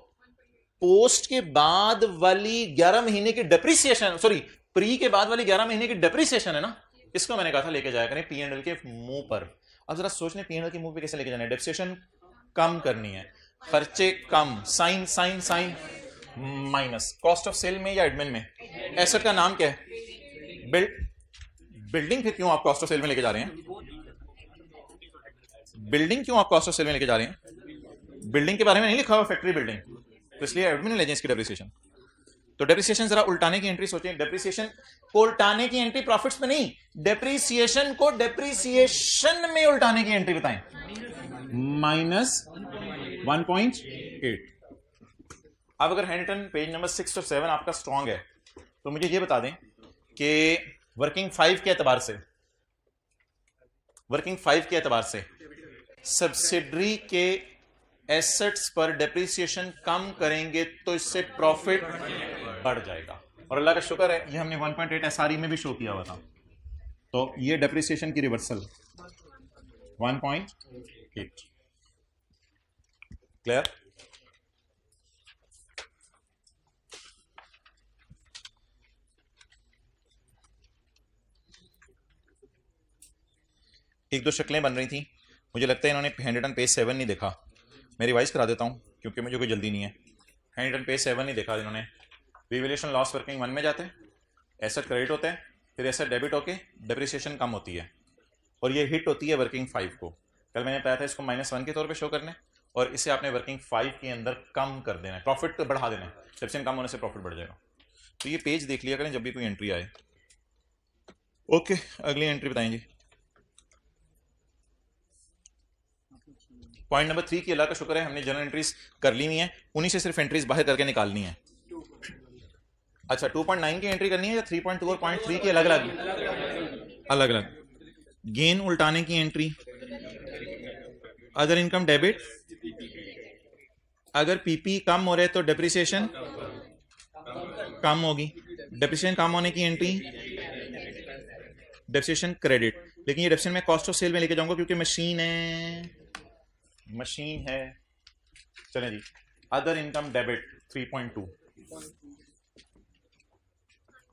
पोस्ट के बाद वाली 11 महीने की डेप्रिसिएशन, सॉरी प्री के बाद वाली 11 महीने की डेप्रिसिएशन है ना, इसको मैंने कहा था लेके जाया करें P&L के मुंह पर। अब जरा सोचने P&L के मुंह पे कैसे लेके जाना है, डेप्रिसिएशन कम करनी है, खर्चे कम, sign sign sign minus, cost of sale में या एडमिन में, एसेट का नाम क्या है, बिल्डिंग। फिर क्यों आप कॉस्ट ऑफ सेल में लेके जा रहे हैं, बिल्डिंग क्यों आप कॉस्ट ऑफ सेल में लेके जा रहे हैं, बिल्डिंग के बारे में नहीं लिखा हुआ फैक्ट्री बिल्डिंग, तो इसलिए एडमिन ले जाए इसकी डेप्रिसिएशन। तो डेप्रिसिएशन जरा उल्टाने की एंट्री सोचें, डेप्रिसिएशन को उल्टाने की एंट्री प्रॉफिट्स में नहीं, डेप्रिसिएशन को डेप्रिसिएशन में उल्टाने की एंट्री बताएं, -1.8। अब अगर हैंड रिटन पेज नंबर 6 और 7 आपका स्ट्रॉन्ग है तो मुझे ये बता दें कि वर्किंग 5 के एतबार से, वर्किंग 5 के एतबार से सब्सिडरी के एसेट्स पर डेप्रिसिएशन कम करेंगे तो इससे प्रॉफिट बढ़ जाएगा। और अल्लाह का शुक्र है ये हमने 1.8 एसआरई में भी शो किया हुआ था। तो ये डेप्रिसिएशन की रिवर्सल 1.8। क्लियर? एक दो शक्लें बन रही थी, मुझे लगता है इन्होंने हैंड रिटन पेज 7 नहीं देखा। मैं रिवाइज करा देता हूँ क्योंकि मुझे कोई जल्दी नहीं है। हैंड रिटन पेज 7 नहीं देखा इन्होंने। रिवैल्यूएशन लॉस वर्किंग वन में जाते हैं, एसेट क्रेडिट होते हैं, फिर एसेट डेबिट होके डेप्रिसिएशन कम होती है और ये हिट होती है वर्किंग 5 को। कल मैंने बताया था इसको -1 के तौर पे शो करना है और इसे आपने वर्किंग 5 के अंदर कम कर देना है, प्रॉफिट को बढ़ा देना है, डेप्रिसिएशन कम होने से प्रॉफिट बढ़ जाएगा। तो ये पेज देख लिया करें जब भी कोई एंट्री आए। ओके, अगली एंट्री बताएंगे। पॉइंट नंबर 3 की अल्लाह का शुक्र है हमने जनरल एंट्रीज कर ली हुई हैं, उन्हीं से सिर्फ एंट्रीज बाहर करके निकालनी है। अच्छा, 2.9 की एंट्री करनी है या 3.2 और 0.3 की अलग अलग? गेन उल्टाने की एंट्री, अदर इनकम डेबिट, अगर पीपी कम हो रहे तो डेप्रिसिएशन कम होगी, डेप्रिसिएशन कम होने की एंट्री डेप्रिसिएशन क्रेडिट। लेकिन ये डेप्रिसिएशन मैं कॉस्ट ऑफ सेल में लेके जाऊंगा क्योंकि मशीन है। चलें जी, अदर इनकम डेबिट 3.2,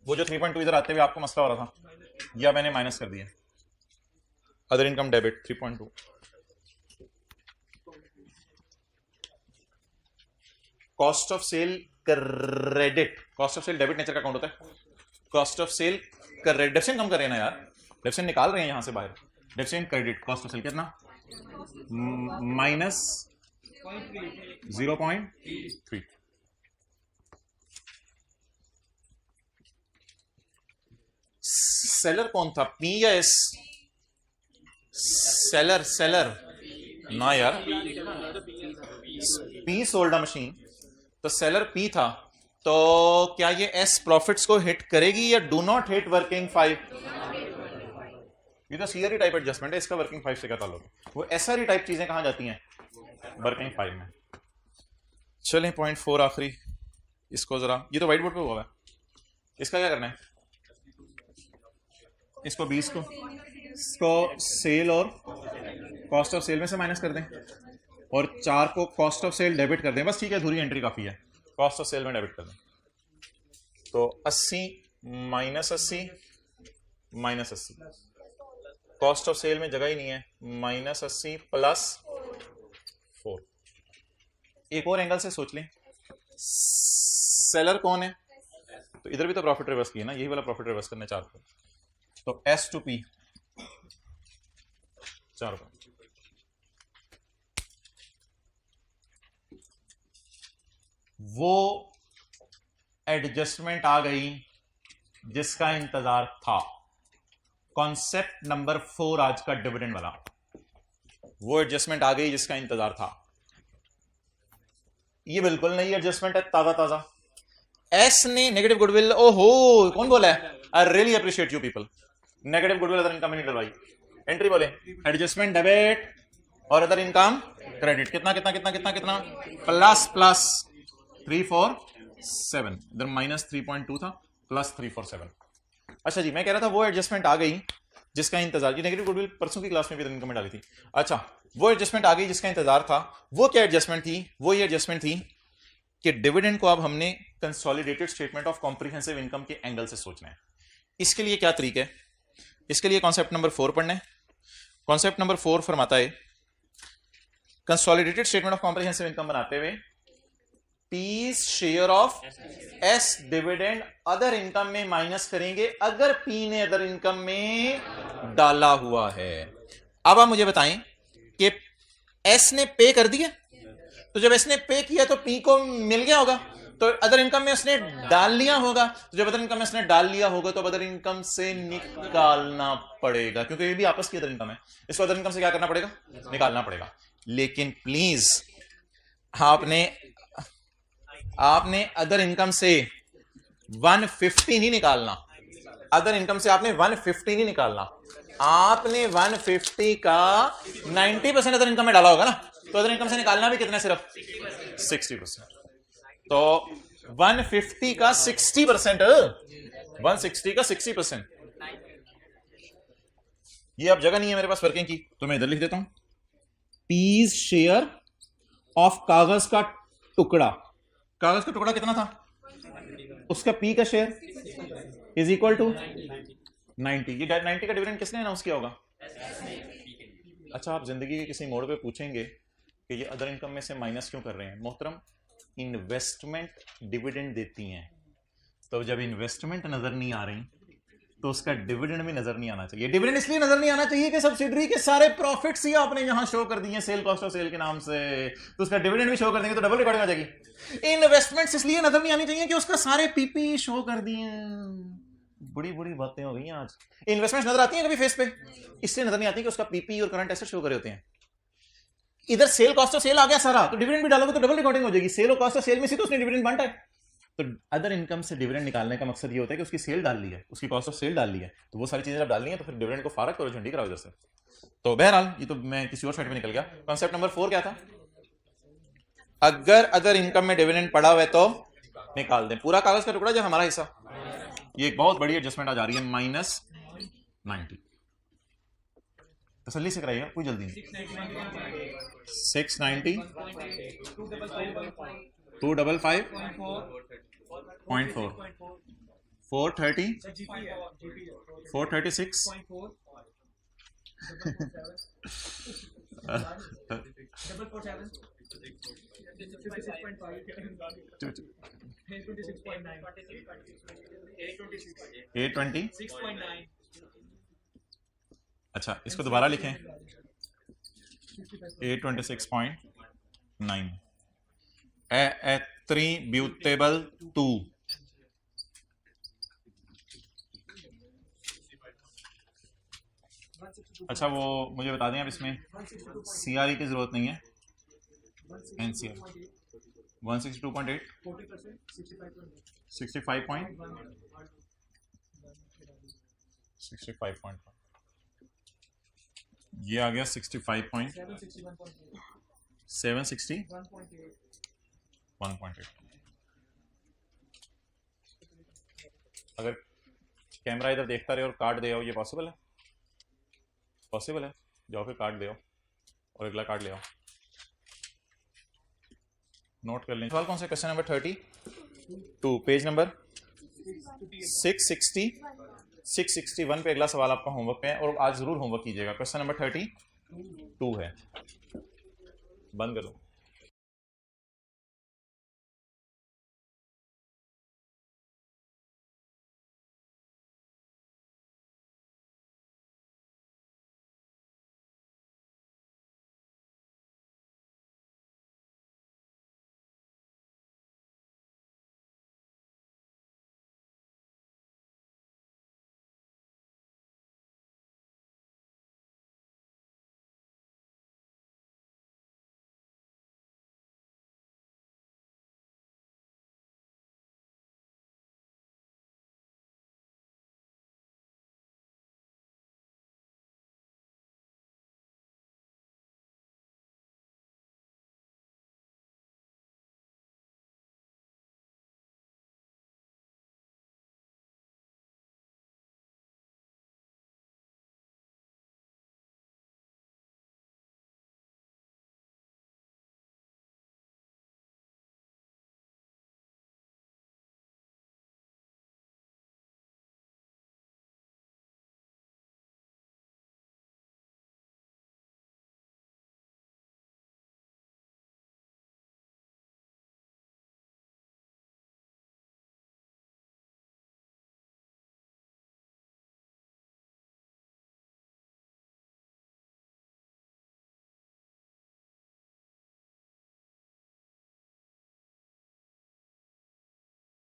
वो जो 3.2 इधर आते हुए आपको मसला हो रहा था या मैंने माइनस कर दिया। Other income debit 3.2, cost of sale credit, cost of sale debit nature का अकाउंट होता है, cost of sale credit, deficient कम कर रहे हैं ना यार, डेफिसिएंट निकाल रहे हैं यहां से बाहर, डेफिसिएंट क्रेडिट कॉस्ट ऑफ सेल कितना माइनस 0.3। सेलर कौन था, पी या एस? सेलर, सेलर ना यार, पी सोल्ड अ मशीन, तो सेलर पी था, तो क्या ये एस प्रॉफिट्स को हिट करेगी या डू नॉट हिट वर्किंग 5? ये तो सीआरई टाइप एडजस्टमेंट है, इसका वर्किंग 5 से क्या ताल्लुक है? वो एसआरई टाइप चीजें कहां जाती हैं? वर्किंग 5 में। चलें पॉइंट 4 आखिरी, इसको जरा, ये तो व्हाइट बोर्ड पे हुआ है, इसका क्या करना है? इसको 20 को इसको सेल और कॉस्ट ऑफ सेल में से माइनस कर दें और 4 को कॉस्ट ऑफ सेल डेबिट कर दें, बस ठीक है, अधूरी एंट्री काफी है, कॉस्ट ऑफ सेल में डेबिट कर दें। तो 80 minus 80 minus 80, cost of sale में जगह ही नहीं है, माइनस 80 प्लस 4। एक और एंगल से सोच लें, सेलर कौन है? तो इधर भी तो प्रॉफिट रिवर्स किया ना, यही वाला प्रॉफिट रिवर्स करने 4 को, तो एस टू पी 4 को, वो एडजस्टमेंट आ गई जिसका इंतजार था। कॉन्सेप्ट नंबर 4 आज का डिविडेंड वाला, वो एडजस्टमेंट आ गई जिसका इंतजार था। ये बिल्कुल नहीं एडजस्टमेंट है, ताजा ताजा। एस ने नेगेटिव गुडविल, ओहो कौन बोला है? I really appreciate you people. Negative goodwill other income नहीं डलवाई, एंट्री बोले एडजस्टमेंट डेबिट और अदर इनकम क्रेडिट, कितना कितना कितना कितना कितना, प्लस प्लस 347, इधर माइनस 3.2 था, प्लस 347। अच्छा जी, मैं कह रहा था वो एडजस्टमेंट आ गई जिसका इंतजार, ये नेगेटिव गुडविल परसों की क्लास में भी इनकम में डाली थी। अच्छा, वो एडजस्टमेंट आ गई जिसका इंतजार था, वो क्या एडजस्टमेंट थी? वो ये एडजस्टमेंट थी कि डिविडेंड को अब हमने consolidated statement of comprehensive income के एंगल से सोचना है। इसके लिए क्या तरीका है? इसके लिए कॉन्सेप्ट नंबर 4 पढ़ना है। कॉन्सेप्ट नंबर 4 फरमाता है, consolidated statement of comprehensive income बनाते हुए P's share of S dividend other income में माइनस करेंगे अगर पी ने अदर इनकम में डाला हुआ है। अब आप मुझे बताएं कि एस ने पे कर दिया, तो जब एस ने पे किया तो पी को मिल गया होगा, तो अदर इनकम में उसने डाल लिया होगा, तो जब अदर इनकम में उसने डाल लिया होगा तो अदर इनकम से निकालना पड़ेगा, क्योंकि ये भी आपस की अदर इनकम है, इसको अदर इनकम से क्या करना पड़ेगा? निकालना पड़ेगा। लेकिन प्लीज आपने अदर इनकम से 150 नहीं निकालना, अदर इनकम से आपने 150 नहीं निकालना, आपने 150 का 90% अदर इनकम में डाला होगा ना, तो अदर इनकम से निकालना भी कितना? सिर्फ 60%। तो 150 का 60%, 160 का 60%, ये अब जगह नहीं है मेरे पास वर्किंग की, तो मैं इधर लिख देता हूं, पी's शेयर ऑफ कागज का टुकड़ा, कागज का टुकड़ा कितना था? उसका पी का शेयर इज इक्वल टू 90। ये 90 का डिविडेंड किसने अनाउंस किया होगा? अच्छा, आप जिंदगी के किसी मोड़ पे पूछेंगे कि ये अदर इनकम में से माइनस क्यों कर रहे हैं? मोहतरम, इन्वेस्टमेंट डिविडेंड देती हैं, तो जब इन्वेस्टमेंट नजर नहीं आ रही तो उसका डिविडेंड भी नजर नहीं आना चाहिए। डिविडेंड इसलिए नजर नहीं आना चाहिए कि सब्सिडरी के सारे प्रॉफिट्स ही आपने यहां शो कर दिए सेल कॉस्ट ऑफ सेल के नाम से, तो उसका डिविडेंड भी शो कर देंगे तो डबल रिकॉर्डिंग आ जाएगी। इन्वेस्टमेंट्स इसलिए नजर नहीं आनी चाहिए कि उसका सारे पीपी शो कर दिए। बड़ी बड़ी बातें हो गई आज। इन्वेस्टमेंट्स नजर आती हैं कभी फेस पे, इसलिए नजर नहीं आती कि उसका पीपी और करंट एसेट शो करे होते हैं। इधर सेल कॉस्ट ऑफ सेल आ गया सारा, तो डिविडेंड भी डालोगे तो डबल रिकॉर्डिंग हो जाएगी। सेल और कॉस्ट ऑफ सेल में से तो उसने डिविडेंड बांटा है, तो अदर इनकम से डिविडेंड निकालने का मकसद ये होता है कि उसकी सेल डाल ली है, उसकी कॉस्ट ऑफ सेल डाल ली है, तो वो सारी चीजें जब डालनी है तो फिर डिविडेंड को फारक करो, झंडी कराओ इधर से। तो बहरहाल ये तो मैं किसी और साइड में निकल गया। कॉन्सेप्ट नंबर 4 क्या था? अगर अदर इनकम में डिविडेंड पड़ा हुआ है तो निकाल दें पूरा कागज का टुकड़ा जो हमारा हिस्सा। ये एक बहुत बड़ी एडजस्टमेंट आ जा रही है, -90। तसल्ली से कराइएगा, कोई जल्दी नहीं। 690 255.4 430 436 447 820। अच्छा, इसको दोबारा लिखें। 826.9 एट्रीब्यूटेबल टू अच्छा, वो मुझे बता दें, अब इसमें सीआरई की जरूरत नहीं है। एनसीआर 162.8 65.1 ये आ गया 65.761.8। अगर कैमरा इधर देखता रहे और कार्ड दे आओ, ये पॉसिबल है? पॉसिबल है? जाओ फिर कार्ड ले आओ और अगला कार्ड ले आओ, नोट कर लें। सवाल कौन सा? क्वेश्चन नंबर 32, पेज नंबर 661 पे अगला सवाल आपका होमवर्क पे है, और आज जरूर होमवर्क कीजिएगा। क्वेश्चन नंबर 32 है। बंद करो।